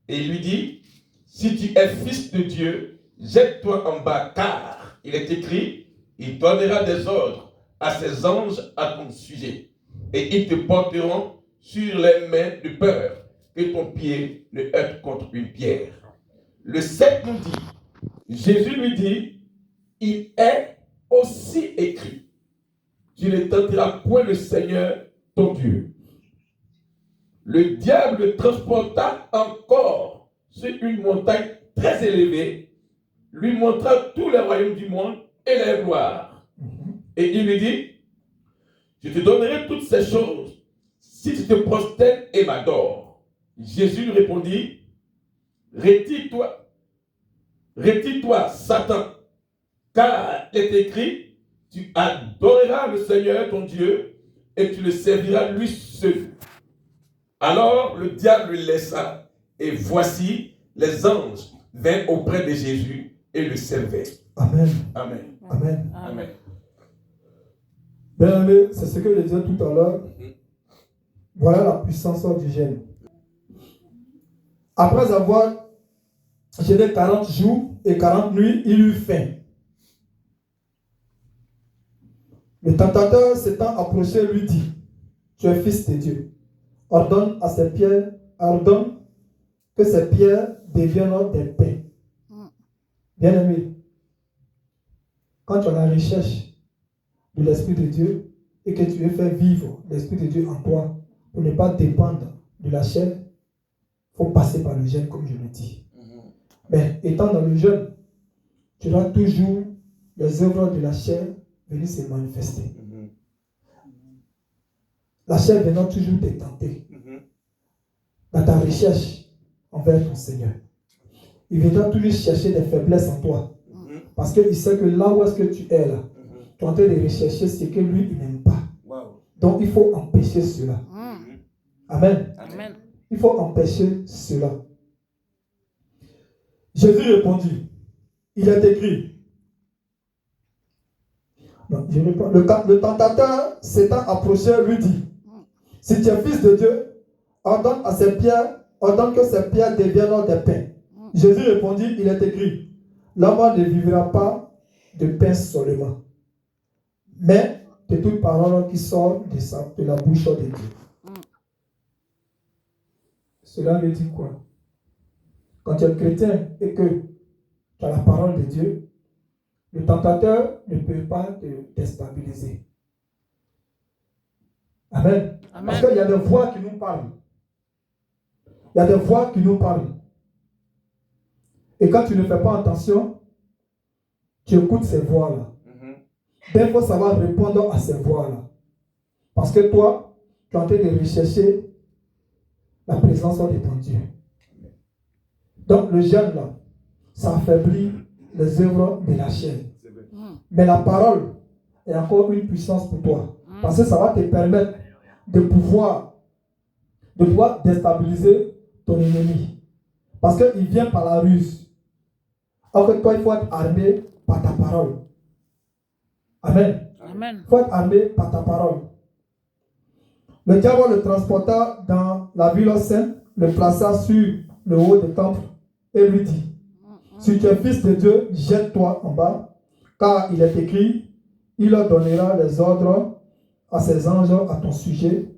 et lui dit, si tu es Fils de Dieu, jette-toi en bas, car il est écrit, il donnera des ordres à ses anges à ton sujet, et ils te porteront sur les mains de peur que ton pied ne heurte contre une pierre. Le 7 nous dit, Jésus lui dit, il est aussi écrit, tu ne tenteras point le Seigneur ton Dieu. Le diable le transporta encore sur une montagne très élevée, lui montra tous les royaumes du monde et les gloires. Et il lui dit, je te donnerai toutes ces choses si tu te prosternes et m'adores. Jésus lui répondit, retire-toi, Satan, car il est écrit, tu adoreras le Seigneur ton Dieu et tu le serviras lui seul. Alors le diable le laissa, et voici, les anges vinrent auprès de Jésus et le servaient. Amen. Amen. Amen. Amen. Bien aimé, c'est ce que je disais tout à l'heure. Voilà la puissance du jeûne. Après avoir jeûné 40 jours et 40 nuits, il eut faim. Le tentateur s'étant approché lui dit, tu es Fils de Dieu. Ordonne que ces pierres deviennent des pains. Bien aimé, quand tu as la recherche de l'Esprit de Dieu et que tu veux faire vivre l'Esprit de Dieu en toi pour ne pas dépendre de la chair, il faut passer par le jeûne comme je le dis. Mais étant dans le jeûne, tu auras toujours les œuvres de la chair venir se manifester. La chair venant toujours te tenter dans ta recherche envers ton Seigneur. Il viendra toujours chercher des faiblesses en toi. Parce qu'il sait que là où est-ce que tu es là, tu es en train de rechercher ce que lui, il n'aime pas. Donc il faut empêcher cela. Amen. Amen. Il faut empêcher cela. Jésus répondit, il est écrit. Non, je réponds. Le tentateur s'étant approché lui dit, si tu es Fils de Dieu, ordonne que ces pierres deviennent des pains. Jésus répondit, il est écrit, l'homme ne vivra pas de pain seulement, mais de toute parole qui sort de la bouche de Dieu. Cela veut dire quoi? Quand tu es chrétien et que tu as la parole de Dieu, le tentateur ne peut pas te déstabiliser. Amen. Amen. Parce qu'il y a des voix qui nous parlent. Il y a des voix qui nous parlent. Et quand tu ne fais pas attention, tu écoutes ces voix-là. il faut savoir répondre à ces voix-là. Parce que toi, tu es en train de rechercher la présence de ton Dieu. Donc le jeûne là, ça affaiblit les œuvres de la chair. Mais la parole est encore une puissance pour toi. Parce que ça va te permettre de pouvoir déstabiliser ton ennemi. Parce qu'il vient par la ruse. Alors que toi, il faut être armé par ta parole. Amen. Amen. Il faut être armé par ta parole. Le diable le transporta dans la ville sainte, le plaça sur le haut du temple et lui dit: si tu es fils de Dieu, jette-toi en bas, car il est écrit, il leur donnera les ordres à ses anges à ton sujet,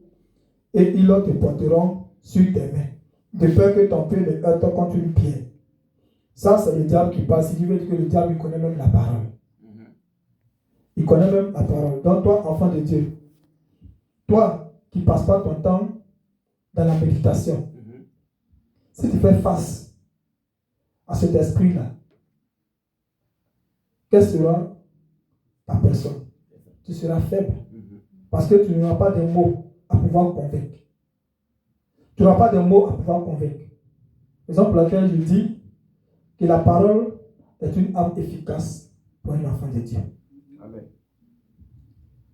et ils te porteront sur tes mains, de peur que ton pied ne heurte contre une pierre. Ça, c'est le diable qui passe. Il veut dire que le diable, il connaît même la parole. Il connaît même la parole. Donc toi, enfant de Dieu, toi qui ne passes pas ton temps dans la méditation, si tu fais face à cet esprit-là, quelle sera ta personne? Tu seras faible. Parce que tu n'auras pas de mots à pouvoir convaincre. Tu n'auras pas de mots à pouvoir convaincre. Raison pour laquelle je dis que la parole est une arme efficace pour un enfant de Dieu. Amen.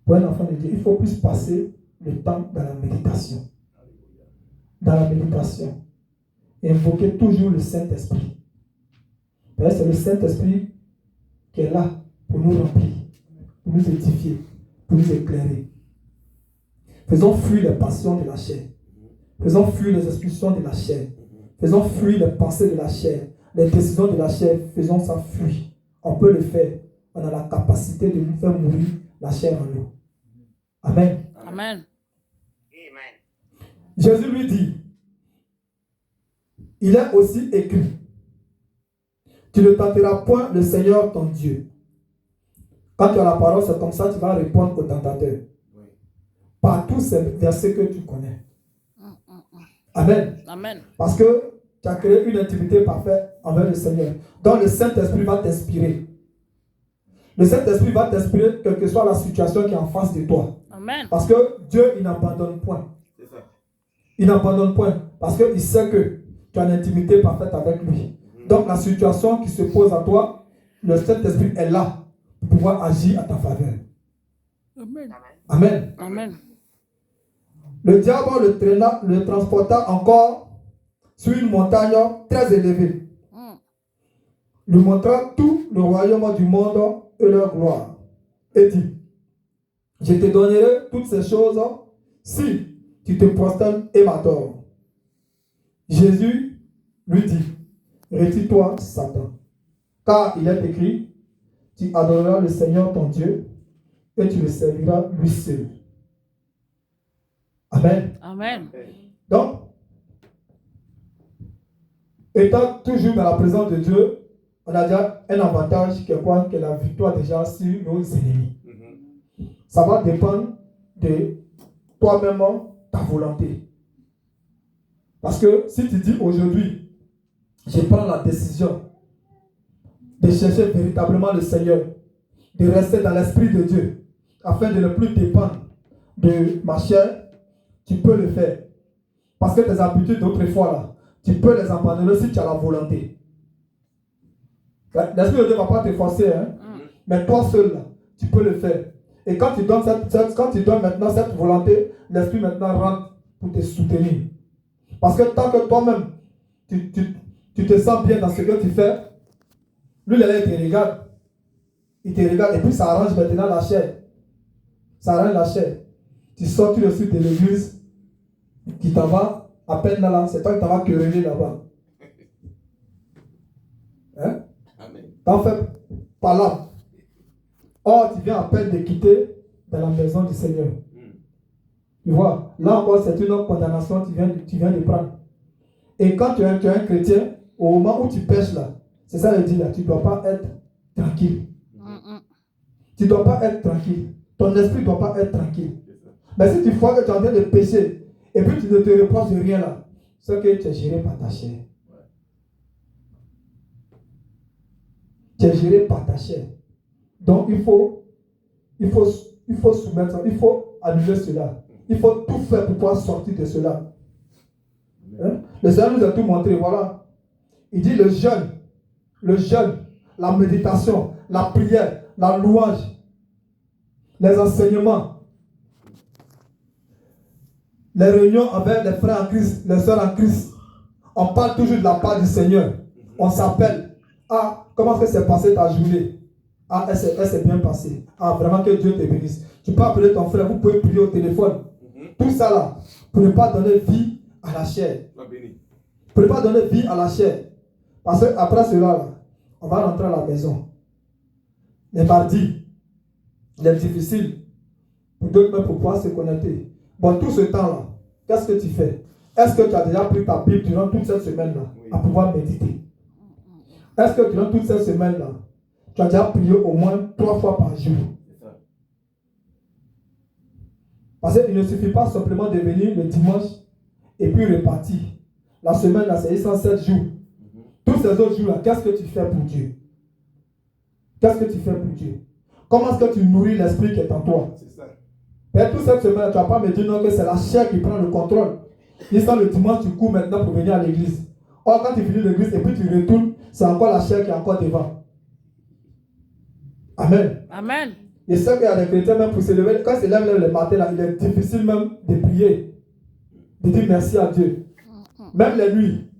Pour un enfant de Dieu, il faut plus passer le temps dans la méditation. Dans la méditation. Et invoquer toujours le Saint-Esprit. C'est le Saint-Esprit qui est là pour nous remplir, pour nous édifier, pour nous éclairer. Faisons fuir les passions de la chair. Faisons fuir les expulsions de la chair. Faisons fuir les pensées de la chair. Les décisions de la chair, faisons ça fuir. On peut le faire. On a la capacité de nous faire mourir la chair en nous. Amen. Amen. Jésus lui dit, il est aussi écrit, tu ne tenteras point le Seigneur ton Dieu. Quand tu as la parole, c'est comme ça que tu vas répondre au tentateur. Par tous ces versets que tu connais. Amen. Amen. Parce que tu as créé une intimité parfaite envers le Seigneur. Donc le Saint-Esprit va t'inspirer. Le Saint-Esprit va t'inspirer quelle que soit la situation qui est en face de toi. Amen. Parce que Dieu, il n'abandonne point. Il n'abandonne point. Parce qu'il sait que tu as une intimité parfaite avec lui. Donc la situation qui se pose à toi, le Saint-Esprit est là pour pouvoir agir à ta faveur. Amen. Amen. Amen. Le diable le transporta encore sur une montagne très élevée. Lui montra tout le royaume du monde et leur gloire. Et dit, je te donnerai toutes ces choses si tu te prosternes et m'adores. Jésus lui dit, retire-toi, Satan, car il est écrit, tu adoreras le Seigneur ton Dieu et tu le serviras lui seul. Amen. Amen. Donc, étant toujours dans la présence de Dieu, on a déjà un avantage qui est quoi? Que la victoire déjà sur nos ennemis. Ça va dépendre de toi-même, ta volonté. Parce que si tu dis aujourd'hui, je prends la décision de chercher véritablement le Seigneur, de rester dans l'Esprit de Dieu, afin de ne plus dépendre de ma chair, tu peux le faire. Parce que tes habitudes d'autrefois, là, tu peux les abandonner si tu as la volonté. L'Esprit de Dieu ne va pas te forcer, hein? Mais toi seul, là, tu peux le faire. Et quand tu donnes maintenant cette volonté, l'Esprit maintenant rentre pour te soutenir. Parce que tant que toi-même, tu te sens bien dans ce que tu fais, lui, là, il te regarde. Il te regarde et puis ça arrange maintenant la chair. Ça arrange la chair. Tu sors le sud de l'église, qui t'en va à peine là, c'est toi qui t'en vas quereller là-bas. Hein? T'en fais pas là. Or, tu viens à peine de quitter dans la maison du Seigneur. Tu vois, là encore, c'est une condamnation que tu viens de prendre. Et quand tu es un chrétien, au moment où tu pêches là, c'est ça le dit là, tu ne dois pas être tranquille. Tu ne dois pas être tranquille. Ton esprit ne doit pas être tranquille. Mais si tu vois que tu es en train de pécher, et puis tu ne te reproches de rien là, c'est que tu es géré par ta chair. Tu es géré par ta chair. Donc il faut il faut soumettre, il faut annuler cela. Il faut tout faire pour pouvoir sortir de cela. Hein? Le Seigneur nous a tout montré, voilà. Il dit le jeûne, la méditation, la prière, la louange, les enseignements, les réunions avec les frères en Christ, les sœurs en Christ. On parle toujours de la part du Seigneur. On s'appelle. Ah, comment est-ce que s'est passée ta journée? Ah, elle s'est bien passée. Ah, vraiment que Dieu te bénisse. Tu peux appeler ton frère, vous pouvez prier au téléphone. Tout ça là, pour ne pas donner vie à la chair. Pour ne pas donner vie à la chair. Parce qu'après cela, là, on va rentrer à la maison. Les mardis, les difficiles, pour d'autres même pour pouvoir se connecter. Bon, tout ce temps-là, qu'est-ce que tu fais? Est-ce que tu as déjà pris ta Bible durant toute cette semaine-là à pouvoir méditer? Est-ce que durant toute cette semaine-là, tu as déjà prié au moins 3 fois par jour? Parce qu'il ne suffit pas simplement de venir le dimanche et puis repartir. La semaine, là, c'est 107 jours. Tous ces autres jours-là, qu'est-ce que tu fais pour Dieu? Qu'est-ce que tu fais pour Dieu? Comment est-ce que tu nourris l'esprit qui est en toi? C'est ça. Mais toute cette semaine, tu ne vas pas me dire non que c'est la chair qui prend le contrôle. Et ça, le dimanche, tu cours maintenant pour venir à l'église. Or, quand tu finis l'église et puis tu retournes, c'est encore la chair qui est encore devant. Amen. Amen. Et ça qu'il y a des chrétiens, même pour se lever, quand ils se lèvent le matin, là, il est difficile même de prier, de dire merci à Dieu. Même les nuits,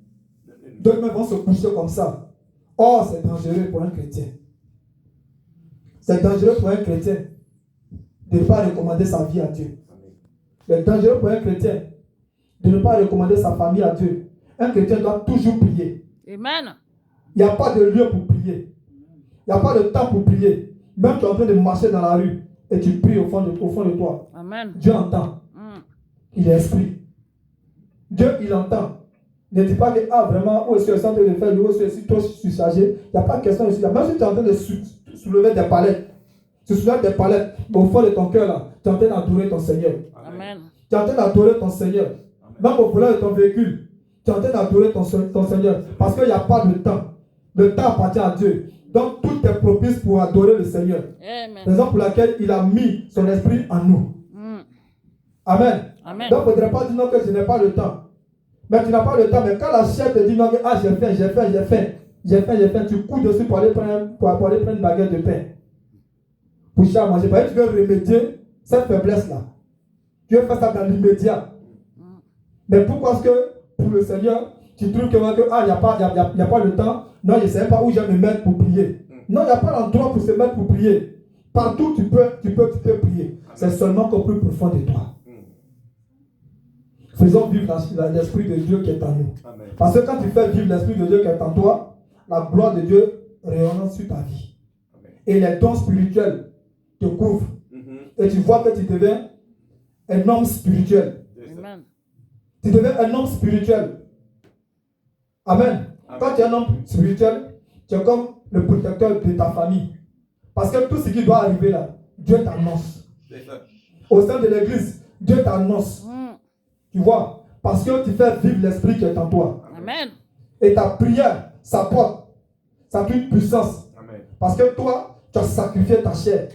d'autres même vont se coucher comme ça. Or, c'est dangereux pour un chrétien. C'est dangereux pour un chrétien de ne pas recommander sa vie à Dieu. C'est dangereux pour un chrétien de ne pas recommander sa famille à Dieu. Un chrétien doit toujours prier. Amen. Il n'y a pas de lieu pour prier. Il n'y a pas de temps pour prier. Même tu es en train de marcher dans la rue et tu pries au fond de toi. Amen. Dieu entend. Il est esprit. Dieu, il entend. Ne dis pas que, ah, vraiment, où est-ce que je suis en train de faire, où est-ce que je suis trop surchargé. Il n'y a pas de question ici. Même si tu es en train de soulever des palettes, tu soulèves des palettes, mais au fond de ton cœur, là, tu es en train d'adorer ton Seigneur. Amen. Tu es en train d'adorer ton Seigneur. Même au volant de ton véhicule, tu es en train d'adorer ton Seigneur. Parce qu'il n'y a pas de temps. Le temps appartient à Dieu. Donc tout est propice pour adorer le Seigneur. Amen. Raison pour laquelle il a mis son esprit en nous. Amen. Amen. Donc il ne faudrait pas dire non que je n'ai pas le temps. Mais tu n'as pas le temps. Mais quand la chair te dit non que ah, j'ai faim, tu cours dessus pour aller prendre une baguette de pain. Pour ça manger. Parce que tu veux remédier cette faiblesse-là. Tu veux faire ça dans l'immédiat. Mais pourquoi est-ce que pour le Seigneur, tu trouves que ah, il n'y a pas le temps? Non, je ne sais pas où je vais me mettre pour prier. Non, il n'y a pas d'endroit pour se mettre pour prier. Partout tu peux prier. C'est seulement qu'au plus profond de toi. Faisons vivre l'Esprit de Dieu qui est en nous. Amen. Parce que quand tu fais vivre l'Esprit de Dieu qui est en toi, la gloire de Dieu rayonne sur ta vie. Amen. Et les dons spirituels te couvrent. Et tu vois que tu deviens un homme spirituel. Amen. Tu deviens un homme spirituel. Amen. Amen. Quand tu es un homme spirituel, tu es comme le protecteur de ta famille. Parce que tout ce qui doit arriver là, Dieu t'annonce. Au sein de l'église, Dieu t'annonce. Tu vois, parce que tu fais vivre l'esprit qui est en toi. Amen. Et ta prière, ça porte une puissance. Amen. Parce que toi, tu as sacrifié ta chair.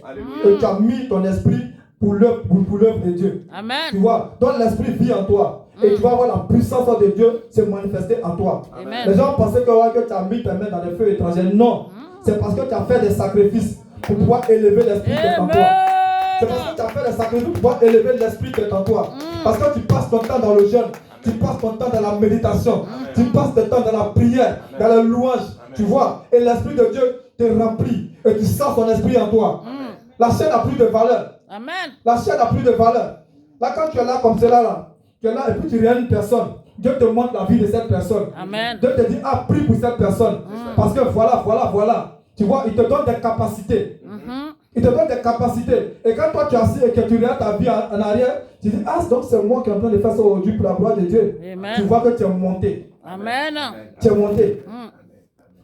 Et tu as mis ton esprit pour l'œuvre de Dieu. Amen. Tu vois, donc l'esprit vit en toi. Et tu vas voir la puissance de Dieu se manifester en toi. Amen. Les gens pensaient que tu as mis tes mains dans les feux étrangers. Non, c'est parce que tu as fait des sacrifices pour pouvoir élever l'esprit qui est en toi. C'est parce que tu as fait des sacrifices pour pouvoir élever l'esprit qui est en toi. Parce que tu passes ton temps dans le jeûne, tu passes ton temps dans la méditation, tu passes ton temps dans la prière, dans la louange, tu vois. Et l'esprit de Dieu te remplit et tu sens ton esprit en toi. La chair n'a plus de valeur. Amen. La chair n'a plus de valeur. Là, quand tu es là comme cela, là, tu es là et puis tu regardes une personne. Dieu te montre la vie de cette personne. Amen. Dieu te dit, ah, prie pour cette personne. Parce que voilà. Tu vois, il te donne des capacités. Il te donne des capacités. Et quand toi tu es assis et que tu regardes ta vie en arrière, tu dis, ah, donc c'est moi qui est en train de faire ça aujourd'hui pour la gloire de Dieu. Amen. Tu vois que tu es monté. Amen. Tu es monté.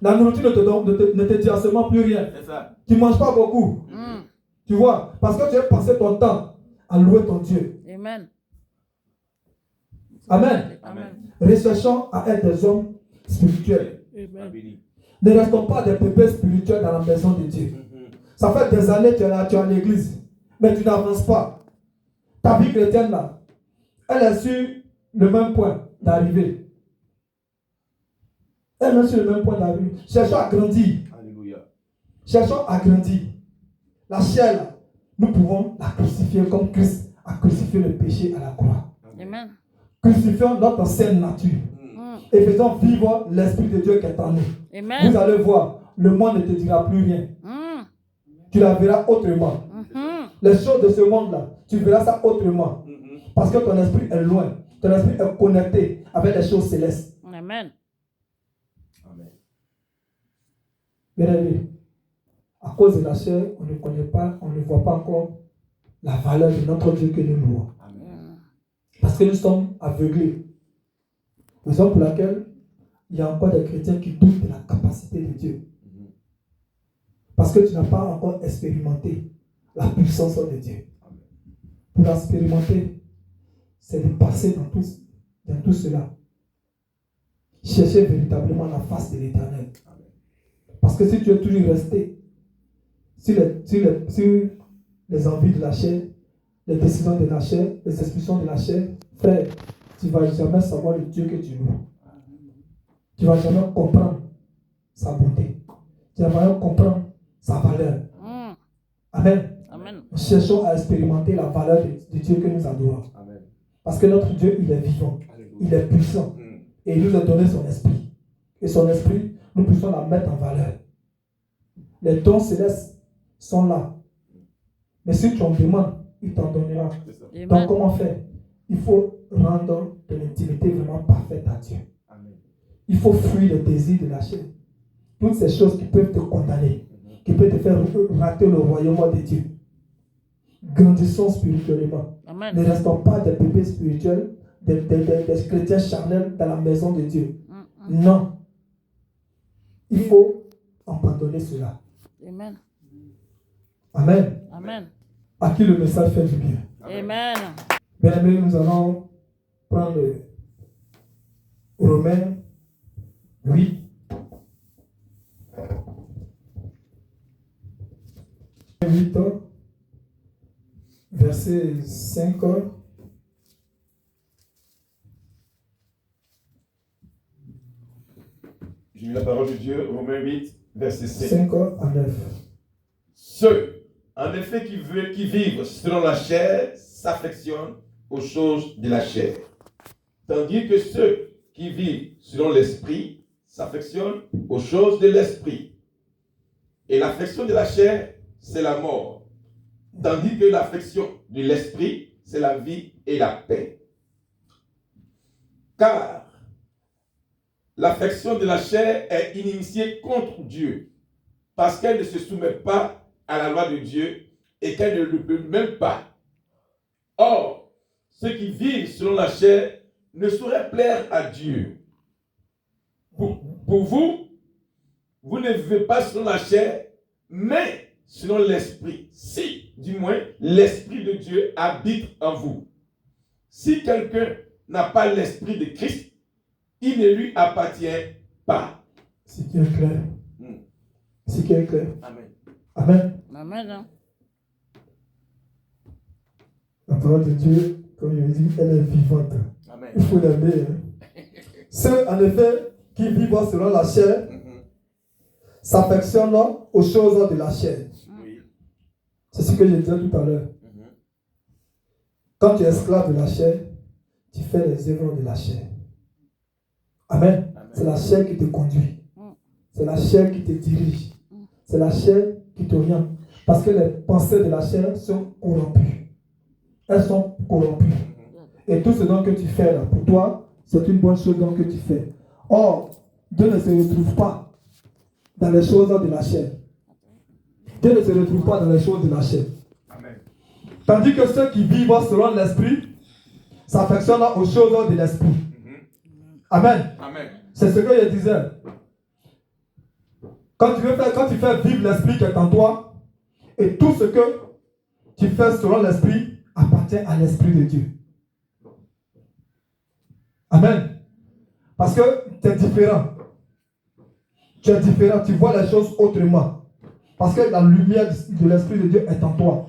La nourriture ne te dit absolument plus rien. Tu ne manges pas beaucoup. Tu vois, parce que tu as passé ton temps à louer ton Dieu. Amen. Amen. Amen. Recherchons à être des hommes spirituels. Amen. Ne restons pas des bébés spirituels dans la maison de Dieu. Ça fait des années que tu es là, tu es à l'église. mais tu n'avances pas. Ta vie chrétienne là, elle est sur le même point d'arrivée. Elle est sur le même point d'arrivée. Cherchons à grandir. Alléluia. Cherchons à grandir. La chair là, nous pouvons la crucifier comme Christ a crucifié le péché à la croix. Amen. Crucifions notre ancienne nature et faisons vivre l'Esprit de Dieu qui est en nous. Amen. Vous allez voir, le monde ne te dira plus rien. Tu la verras autrement. Les choses de ce monde-là, tu verras ça autrement. Parce que ton esprit est loin. Ton esprit est connecté avec les choses célestes. Amen. Amen. Bien aimé, à cause de la chair, on ne connaît pas, on ne voit pas encore la valeur de notre Dieu que nous louons. Parce que nous sommes aveuglés. Raison pour laquelle il y a encore des chrétiens qui doutent de la capacité de Dieu. Parce que tu n'as pas encore expérimenté la puissance de Dieu. Pour l'expérimenter, c'est de passer dans tout cela. Chercher véritablement la face de l'Éternel. Parce que si tu es toujours resté sur les envies de la chair, les décisions de la chair, les expulsions de la chair, frère, tu ne vas jamais savoir le Dieu que tu loues. Tu ne vas jamais comprendre sa bonté. Tu ne vas jamais comprendre sa valeur. Amen. Amen. Nous cherchons à expérimenter la valeur de Dieu que nous adorons. Amen. Parce que notre Dieu, il est vivant. Il est puissant. Et il nous a donné son esprit. Et son esprit, nous puissions la mettre en valeur. Les dons célestes sont là. Mais si tu en demandes, il t'en donnera. Amen. Donc comment faire? Il faut rendre de l'intimité vraiment parfaite à Dieu. Amen. Il faut fuir le désir de la chair. Toutes ces choses qui peuvent te condamner, qui peuvent te faire rater le royaume de Dieu. Grandissons spirituellement. Amen. Ne restons pas des bébés spirituels, des chrétiens charnels dans la maison de Dieu. Non. Il faut abandonner cela. Amen. Amen. Amen. À qui le message fait du bien. Amen. Bien aimés, nous allons prendre Romains 8. Verset 5. J'ai lu la parole de Dieu, Romains 8, verset 5. 5 à 9. Ceux, en effet, qui vivent selon la chair s'affectionnent aux choses de la chair. Tandis que ceux qui vivent selon l'esprit s'affectionnent aux choses de l'esprit. Et l'affection de la chair, c'est la mort. Tandis que l'affection de l'esprit, c'est la vie et la paix. Car l'affection de la chair est inimitié contre Dieu, parce qu'elle ne se soumet pas à la loi de Dieu et qu'elle ne le peut même pas. Or, ceux qui vivent selon la chair ne sauraient plaire à Dieu. Pour vous, vous ne vivez pas selon la chair, mais selon l'esprit. Si, du moins, l'esprit de Dieu habite en vous. Si quelqu'un n'a pas l'esprit de Christ, il ne lui appartient pas. Ce qui est clair. Ce qui est clair. Amen. Amen. Amen. La parole de Dieu, comme il dit, elle est vivante. Amen. Il faut l'aimer. Ceux, en effet, qui vivent selon la chair, s'affectionnent aux choses de la chair. Oui. C'est ce que je disais tout à l'heure. Quand tu es esclave de la chair, tu fais les œuvres de la chair. Amen. C'est la chair qui te conduit. C'est la chair qui te dirige. C'est la chair qui t'oriente. Parce que les pensées de la chair sont corrompues. Elles sont corrompues. Et tout ce dont que tu fais là, pour toi, c'est une bonne chose que tu fais. Or, Dieu ne se retrouve pas dans les choses de la chair. Dieu ne se retrouve pas dans les choses de la chair. Amen. Tandis que ceux qui vivent selon l'esprit s'affectionnent aux choses de l'esprit. Amen. Amen. C'est ce que je disais. Quand tu fais vivre l'esprit qui est en toi, et tout ce que tu fais selon l'esprit appartient à l'esprit de Dieu. Amen. Parce que tu es différent. Tu es différent, tu vois les choses autrement. Parce que la lumière de l'esprit de Dieu est en toi.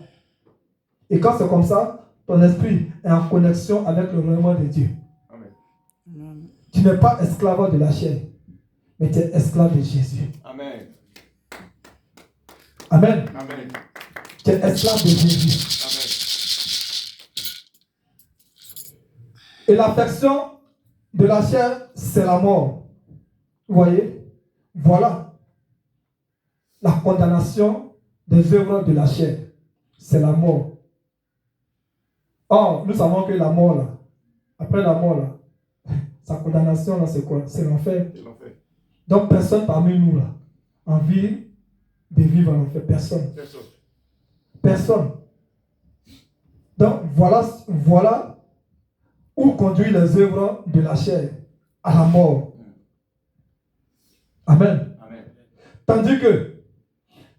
Et quand c'est comme ça, ton esprit est en connexion avec le règlement de Dieu. Amen. Tu n'es pas esclave de la chair, mais tu es esclave de Jésus. Amen. Amen. Amen. Tu es esclave de Jésus. Et l'affection de la chair, c'est la mort. Vous voyez? Voilà la condamnation des œuvres de la chair. C'est la mort. Or, nous savons que la mort, là, après la mort, là, sa condamnation, là, c'est quoi? C'est l'enfer. C'est l'enfer. Donc, personne parmi nous, là, a envie de vivre en enfer. Personne. Personne. Personne. Donc, voilà où conduit les œuvres de la chair à la mort. Amen. Amen. Tandis que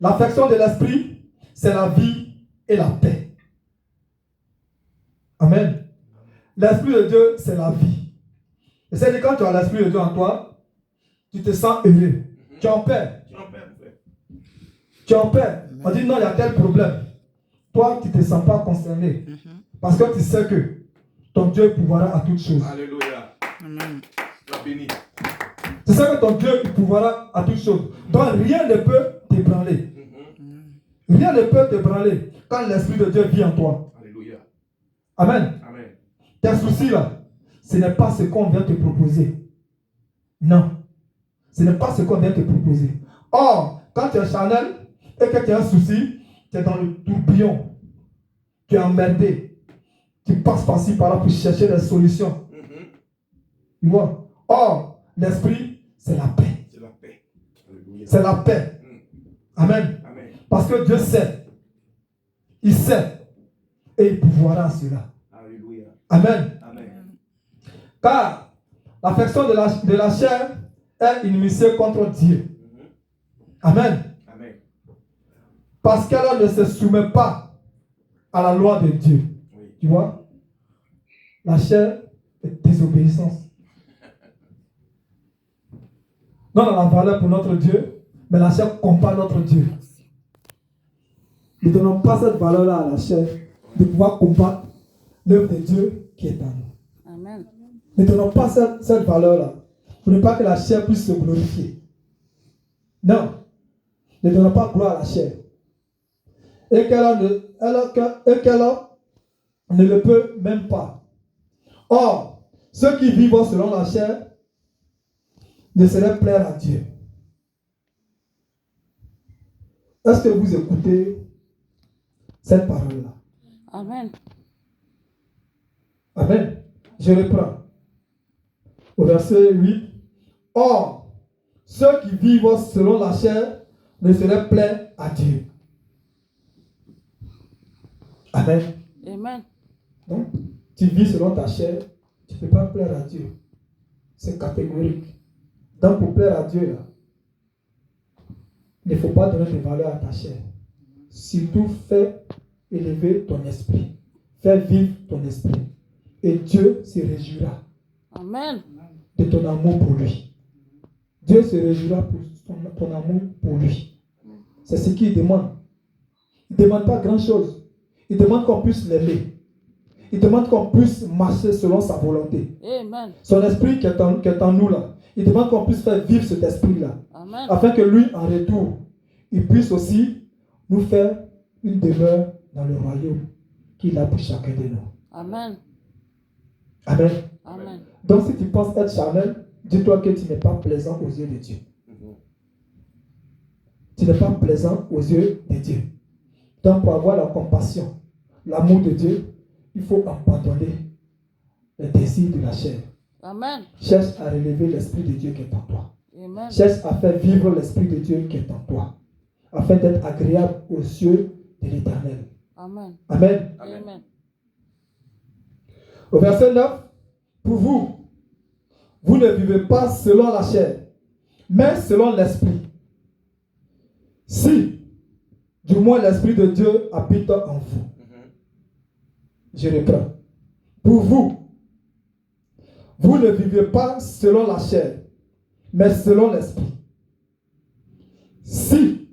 l'affection de l'esprit, c'est la vie et la paix. Amen. L'esprit de Dieu, c'est la vie. Et c'est-à-dire quand tu as l'esprit de Dieu en toi, tu te sens heureux. Tu es en paix. Tu es en paix, mon frère. Tu es en paix. On dit non, il y a tel problème. Toi, tu ne te sens pas concerné. Parce que tu sais que ton Dieu pourvoira à toutes choses. Alléluia. Amen. Sois béni. Tu sais que ton Dieu pourvoira à toutes choses. Donc rien ne peut t'ébranler. Rien ne peut t'ébranler quand l'Esprit de Dieu vit en toi. Alléluia. Amen. Amen. Tes soucis là, ce n'est pas ce qu'on vient te proposer. Non. Ce n'est pas ce qu'on vient te proposer. Or, quand tu es charnel et que tu as un souci, tu es dans le tourbillon. Tu es emmerdé. Tu passes par-ci par-là pour chercher des solutions. Tu vois? Or, l'esprit, c'est la paix. C'est la paix. Alléluia. C'est la paix. Amen. Amen. Parce que Dieu sait. Il sait. Et il pourvoira à cela. Alléluia. Amen. Amen. Car l'affection de la chair est inimitié contre Dieu. Amen. Amen. Parce qu'elle ne se soumet pas à la loi de Dieu. Oui. Tu vois? La chair est désobéissance. Non, on a la valeur pour notre Dieu, mais la chair combat notre Dieu. Ne donnons pas cette valeur-là à la chair de pouvoir combattre l'œuvre de Dieu qui est en nous. Amen. Ne donnons pas cette valeur-là pour ne pas que la chair puisse se glorifier. Non. Ne donnons pas gloire à la chair. Et qu'elle ne le peut même pas. Or, ceux qui vivent selon la chair ne sauraient plaire à Dieu. Est-ce que vous écoutez cette parole-là? Amen. Amen. Je reprends. Au verset 8. Or, ceux qui vivent selon la chair ne sauraient plaire à Dieu. Amen. Amen. Donc, tu vis selon ta chair, tu ne peux pas plaire à Dieu. C'est catégorique. Donc, pour plaire à Dieu, là, il ne faut pas donner de valeur à ta chair. Surtout, fais élever ton esprit. Fais vivre ton esprit. Et Dieu se réjouira Amen. de ton amour pour lui. Dieu se réjouira pour ton amour pour lui. C'est ce qu'il demande. Il ne demande pas grand-chose. Il demande qu'on puisse l'aimer. Il demande qu'on puisse marcher selon sa volonté. Amen. Son esprit qui est en nous là, il demande qu'on puisse faire vivre cet esprit-là. Amen. Afin que lui, en retour, il puisse aussi nous faire une demeure dans le royaume qu'il a pour chacun de nous. Amen. Amen. Amen. Donc si tu penses être charnel, dis-toi que tu n'es pas plaisant aux yeux de Dieu. Tu n'es pas plaisant aux yeux de Dieu. Donc pour avoir la compassion, l'amour de Dieu, il faut abandonner les désirs de la chair. Amen. Cherche à relever l'esprit de Dieu qui est en toi. Amen. Cherche à faire vivre l'esprit de Dieu qui est en toi, afin d'être agréable aux yeux de l'Éternel. Amen. Amen. Amen. Au verset 9, pour vous, vous ne vivez pas selon la chair, mais selon l'esprit. Si, du moins l'esprit de Dieu habite en vous. Je reprends. Pour vous, vous ne vivez pas selon la chair, mais selon l'esprit. Si,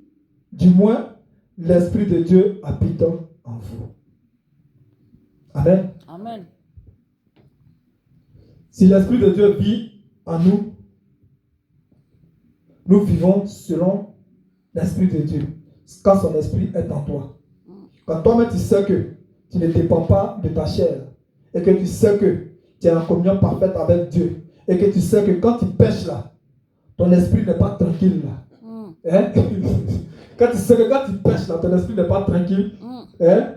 du moins, l'esprit de Dieu habite en vous. Amen. Amen. Si l'Esprit de Dieu vit en nous, nous vivons selon l'Esprit de Dieu. Quand son Esprit est en toi. Quand toi-même tu sais que tu ne dépends pas de ta chair et que tu sais que tu es en communion parfaite avec Dieu et que tu sais que quand tu pêches là, ton esprit n'est pas tranquille là. Hein? Quand tu sais que quand tu pêches là, ton esprit n'est pas tranquille. Hein?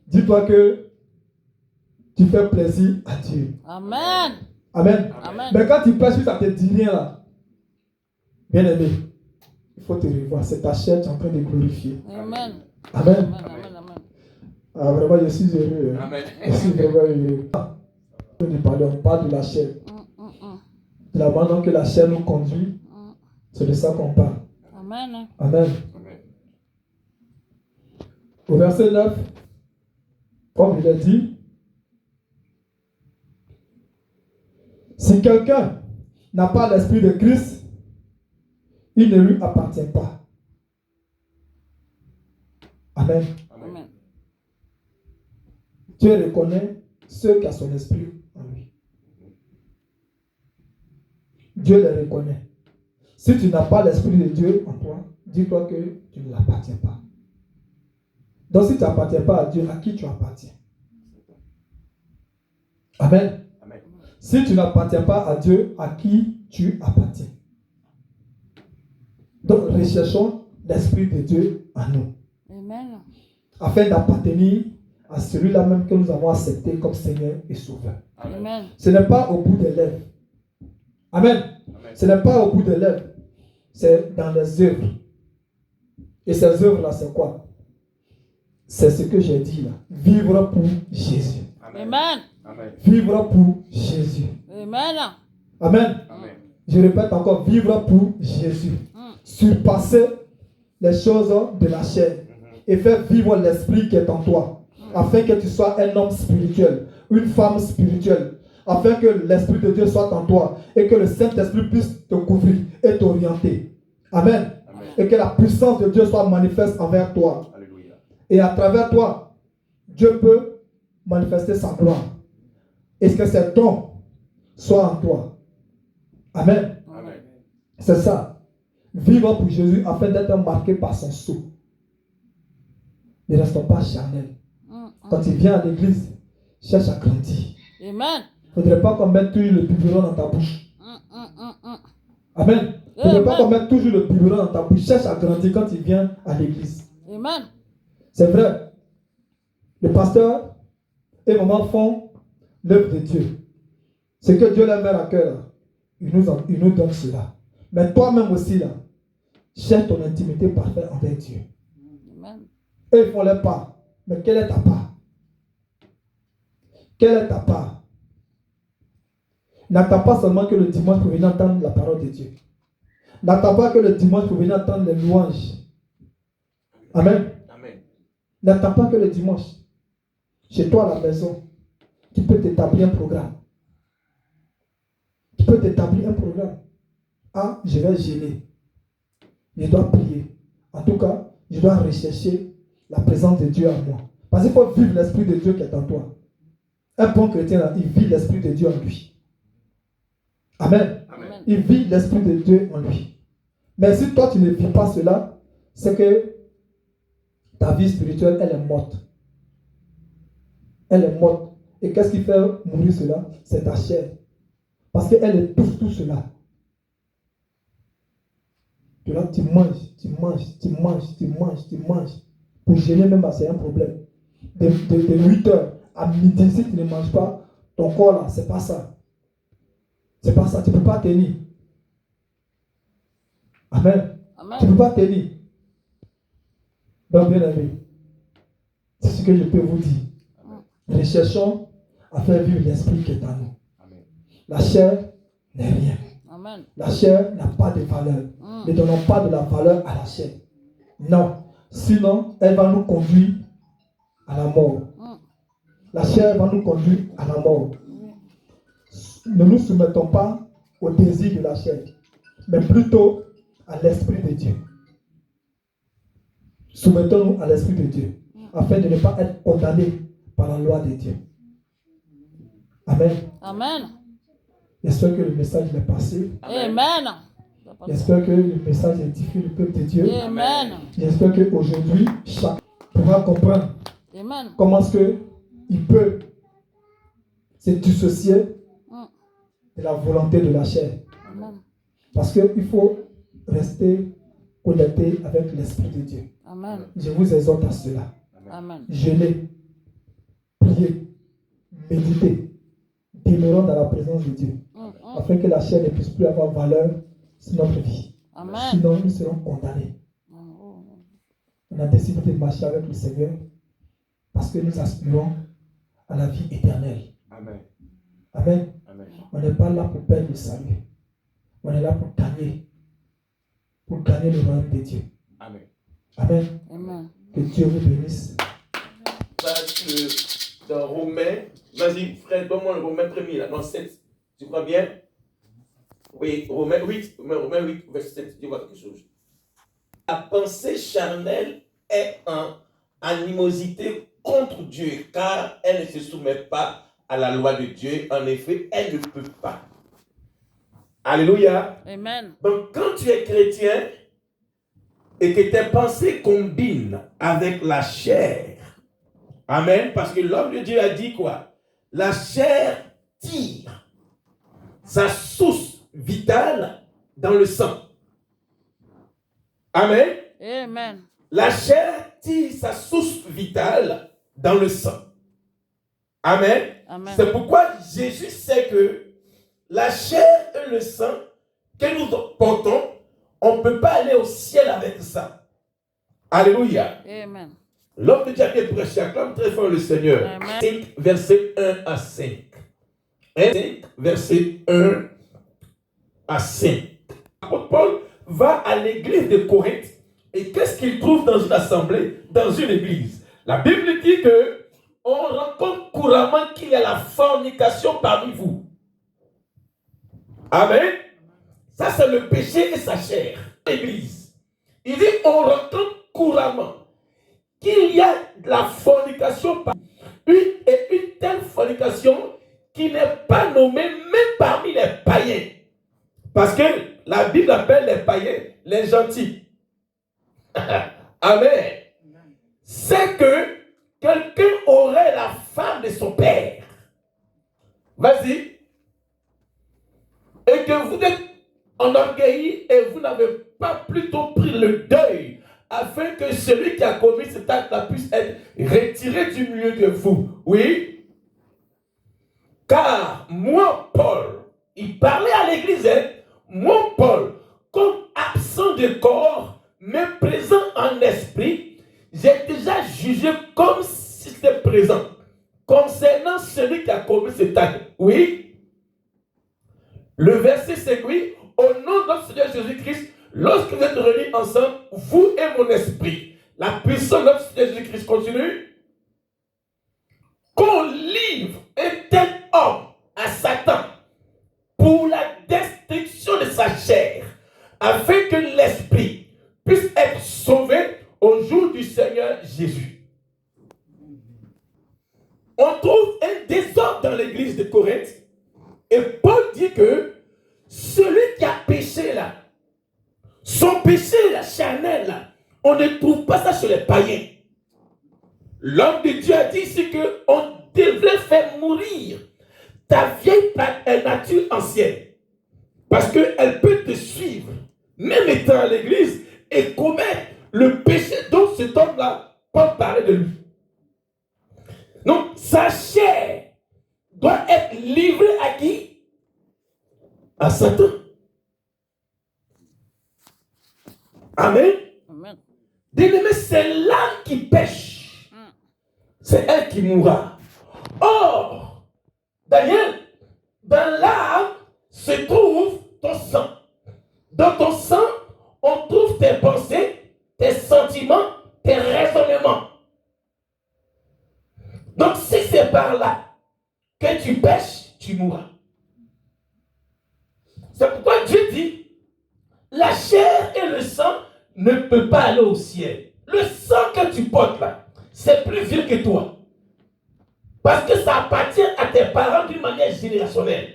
Dis-toi que tu fais plaisir à Dieu. Amen. Amen. Amen. Mais quand tu pêches, ça te dit rien là. Bien aimé, il faut te revoir. C'est ta chair, tu es en train de glorifier. Amen. Amen. Amen. Amen. Amen. Ah, vraiment, je suis heureux. Hein. Amen. Je suis vraiment heureux. On parle de la chair. De la manière que la chair nous conduit, c'est de ça qu'on parle. Amen. Amen. Au verset 9, comme il a dit, si quelqu'un n'a pas l'esprit de Christ, il ne lui appartient pas. Amen. Amen. Dieu reconnaît ceux qui ont son esprit en lui. Dieu les reconnaît. Si tu n'as pas l'esprit de Dieu en toi, dis-toi que tu ne l'appartiens pas. Donc si tu n'appartiens pas à Dieu, à qui tu appartiens? Amen. Amen. Si tu n'appartiens pas à Dieu, à qui tu appartiens? Donc recherchons l'esprit de Dieu en nous. Amen. Afin d'appartenir à celui-là même que nous avons accepté comme Seigneur et Sauveur. Amen. Ce n'est pas au bout des lèvres. Amen. Ce n'est pas au bout des lèvres. C'est dans les œuvres. Et ces œuvres-là, c'est quoi? C'est ce que j'ai dit là. Vivre pour Jésus. Amen. Vivre pour Jésus. Amen. Amen. Je répète encore, vivre pour Jésus. Surpasser les choses de la chair et faire vivre l'esprit qui est en toi, afin que tu sois un homme spirituel, une femme spirituelle, afin que l'Esprit de Dieu soit en toi et que le Saint-Esprit puisse te couvrir et t'orienter. Amen. Et que la puissance de Dieu soit manifeste envers toi. Alléluia. Et à travers toi, Dieu peut manifester sa gloire. Et que ses dons soient en toi. Amen. Amen. C'est ça. Vivre pour Jésus afin d'être marqué par son sceau. Ne restons pas charnels. Quand tu viens à l'église, cherche à grandir. Amen. Il ne faudrait pas qu'on mette toujours le biberon dans ta bouche. Amen. Il ne faudrait pas qu'on mette toujours le biberon dans ta bouche. Cherche à grandir quand tu viens à l'église. Amen. C'est vrai. Le pasteur et maman font l'œuvre de Dieu. Ce que Dieu leur met à cœur, il nous donne cela. Mais toi-même aussi, là, cherche ton intimité parfaite envers Dieu. Amen. Eux, ils font leur part. Mais quelle est ta part? Quelle est ta part? N'attends pas seulement que le dimanche pour venir entendre la parole de Dieu. N'attends pas que le dimanche pour venir entendre les louanges. Amen. Amen. N'attends pas que le dimanche. Chez toi à la maison, tu peux t'établir un programme. Tu peux t'établir un programme. Ah, je vais gêner. Je dois prier. En tout cas, je dois rechercher la présence de Dieu en moi. Parce qu'il faut vivre l'Esprit de Dieu qui est en toi. Un bon chrétien, là, il vit l'Esprit de Dieu en lui. Amen. Amen. Il vit l'Esprit de Dieu en lui. Mais si toi, tu ne vis pas cela, c'est que ta vie spirituelle, elle est morte. Elle est morte. Et qu'est-ce qui fait mourir cela? C'est ta chair. Parce qu'elle étouffe tout cela. Et là, tu manges. Pour gêner même, c'est un problème. De 8 heures à midi, si tu ne manges pas, ton corps là, c'est pas ça. C'est pas ça, tu ne peux pas tenir. Amen. Amen. Tu ne peux pas tenir. Donc, bien aimé, c'est ce que je peux vous dire. Recherchons à faire vivre l'esprit qui est en nous. Amen. La chair n'est rien. Amen. La chair n'a pas de valeur. Ne donnons pas de la valeur à la chair. Non. Sinon, elle va nous conduire à la mort. La chair va nous conduire à la mort. Ne nous soumettons pas au désir de la chair, mais plutôt à l'Esprit de Dieu. Soumettons-nous à l'Esprit de Dieu, afin de ne pas être condamnés par la loi de Dieu. Amen. Amen. J'espère que le message est passé. Amen. J'espère que le message édifie le peuple de Dieu. Amen. J'espère qu'aujourd'hui, chacun pourra comprendre Amen. comment est-ce qu'il peut se dissocier de la volonté de la chair. Amen. Parce qu'il faut rester connecté avec l'Esprit de Dieu. Amen. Je vous exhorte à cela. Amen. Jeûnez, priez, méditez, demeurons dans la présence de Dieu, afin que la chair ne puisse plus avoir valeur sur notre vie. Amen. Sinon, nous serons condamnés. On a décidé de marcher avec le Seigneur parce que nous aspirons à la vie éternelle. Amen. Amen. Amen. On n'est pas là pour perdre le salut. On est là pour gagner le royaume de Dieu. Amen. Amen. Amen. Que Dieu vous bénisse. Parce que dans Romains, vas-y frère, donne-moi le Romains 1er, là, dans 7, tu crois bien? Oui, Romains 8, verset 7, tu vois quelque chose. La pensée charnelle est en animosité contre Dieu, car elle ne se soumet pas à la loi de Dieu. En effet, elle ne peut pas. Alléluia. Amen. Donc, quand tu es chrétien et que tes pensées combinent avec la chair, amen, parce que l'homme de Dieu a dit quoi? La chair tire sa source vitale dans le sang. Amen. Amen. La chair tire sa source vitale dans le sang. Amen. Amen. C'est pourquoi Jésus sait que la chair et le sang que nous portons, on ne peut pas aller au ciel avec ça. Alléluia. Amen. L'homme de Dieu a bien prêché, acclame très fort le Seigneur. Amen. 5, verset 1 à 5. 5, verset 1 à 5. L'apôtre Paul va à l'église de Corinthe et qu'est-ce qu'il trouve dans une assemblée, dans une église? La Bible dit que on rencontre couramment qu'il y a la fornication parmi vous. Amen. Ça, c'est le péché et sa chair. L'église. Il dit on rencontre couramment qu'il y a de la fornication parmi vous. Une telle fornication qui n'est pas nommée même parmi les païens. Parce que la Bible appelle les païens les gentils. Amen. C'est que quelqu'un aurait la femme de son père. Vas-y. Et que vous êtes enorgueilli et vous n'avez pas plutôt pris le deuil afin que celui qui a commis cet acte-là puisse être retiré du milieu de vous. Oui. Car moi, Paul, il parlait à l'église, hein? Moi, Paul, comme absent de corps, mais présent en esprit, j'ai déjà jugé comme si c'était présent concernant celui qui a commis cet acte. Oui. Le verset 5, oui. Au nom de notre Seigneur Jésus-Christ, lorsque vous êtes réunis ensemble, vous et mon esprit, la puissance de notre Seigneur Jésus-Christ continue. Qu'on livre un tel homme à Satan pour la destruction de sa chair, afin que l'esprit puisse être sauvé au jour du Seigneur Jésus. On trouve un désordre dans l'église de Corinthe, et Paul dit que celui qui a péché là, son péché la charnel là, on ne trouve pas ça chez les païens. L'homme de Dieu a dit ici qu'on devrait faire mourir ta vieille nature ancienne. Parce qu'elle peut te suivre, même étant à l'église, et commettre le péché dont cet homme-là peut parler de lui. Donc, sa chair doit être livrée à qui? À Satan. Amen. Amen. Bien-aimé, c'est l'âme qui pêche. C'est elle qui mourra. Or, Daniel, dans l'âme se trouve ton sang. Dans ton sang, on trouve tes pensées, tes sentiments, tes raisonnements. Donc, si c'est par là que tu pêches, tu mourras. C'est pourquoi Dieu dit, la chair et le sang ne peuvent pas aller au ciel. Le sang que tu portes là, c'est plus vieux que toi. Parce que ça appartient à tes parents d'une manière générationnelle.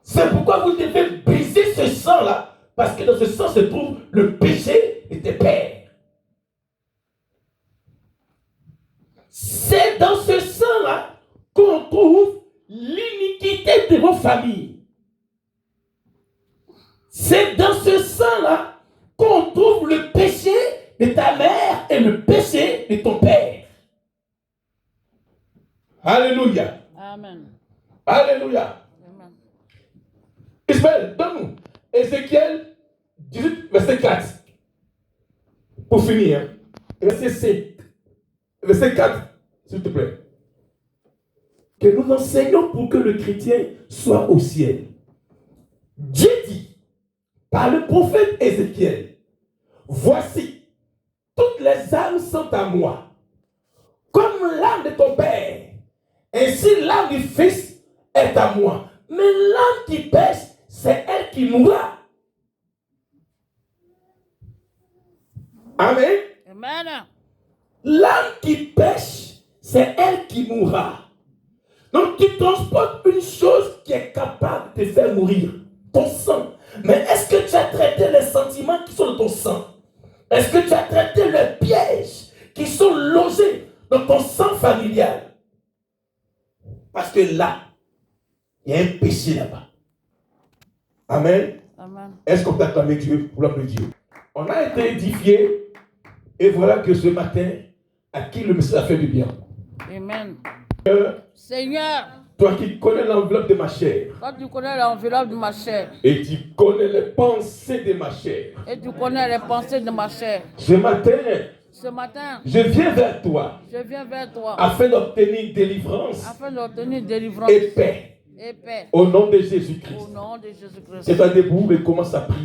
C'est pourquoi vous devez briser ce sang-là, parce que dans ce sang se trouve le péché de tes pères. C'est dans ce sang-là qu'on trouve l'iniquité de vos familles. C'est dans ce sang-là qu'on trouve le péché de ta mère et le péché de ton père. Alléluia. Amen. Alléluia. Amen. Ismaël, donne-nous Ézéchiel 18, verset 4. Pour finir. Verset 5. Verset 4, s'il te plaît. Que nous enseignons pour que le chrétien soit au ciel. Dieu dit, par le prophète Ézéchiel, voici, toutes les âmes sont à moi, comme l'âme de ton père. Ainsi l'âme du fils est à moi. Mais l'âme qui pêche, c'est elle qui mourra. Amen. Amen. L'âme qui pêche, c'est elle qui mourra. Donc tu transportes une chose qui est capable de te faire mourir, ton sang. Mais est-ce que tu as traité les sentiments qui sont dans ton sang? Est-ce que tu as traité les pièges qui sont logés dans ton sang familial? Parce que là, il y a un péché là-bas. Amen. Amen. Est-ce qu'on peut acclamer Dieu pour l'homme de Dieu? On a été édifié et voilà que ce matin, à qui le message a fait du bien? Amen. Seigneur, Toi qui connais l'enveloppe de ma chair. toi tu connais l'enveloppe de ma chair. Et tu connais les pensées de ma chair. Et tu connais les pensées de ma chair. Ce matin, Je viens vers toi je viens vers toi afin d'obtenir délivrance afin d'obtenir délivrance et paix et paix. au nom de Jésus-Christ. Au nom de Jésus-Christ. C'est un debout et commence à prier.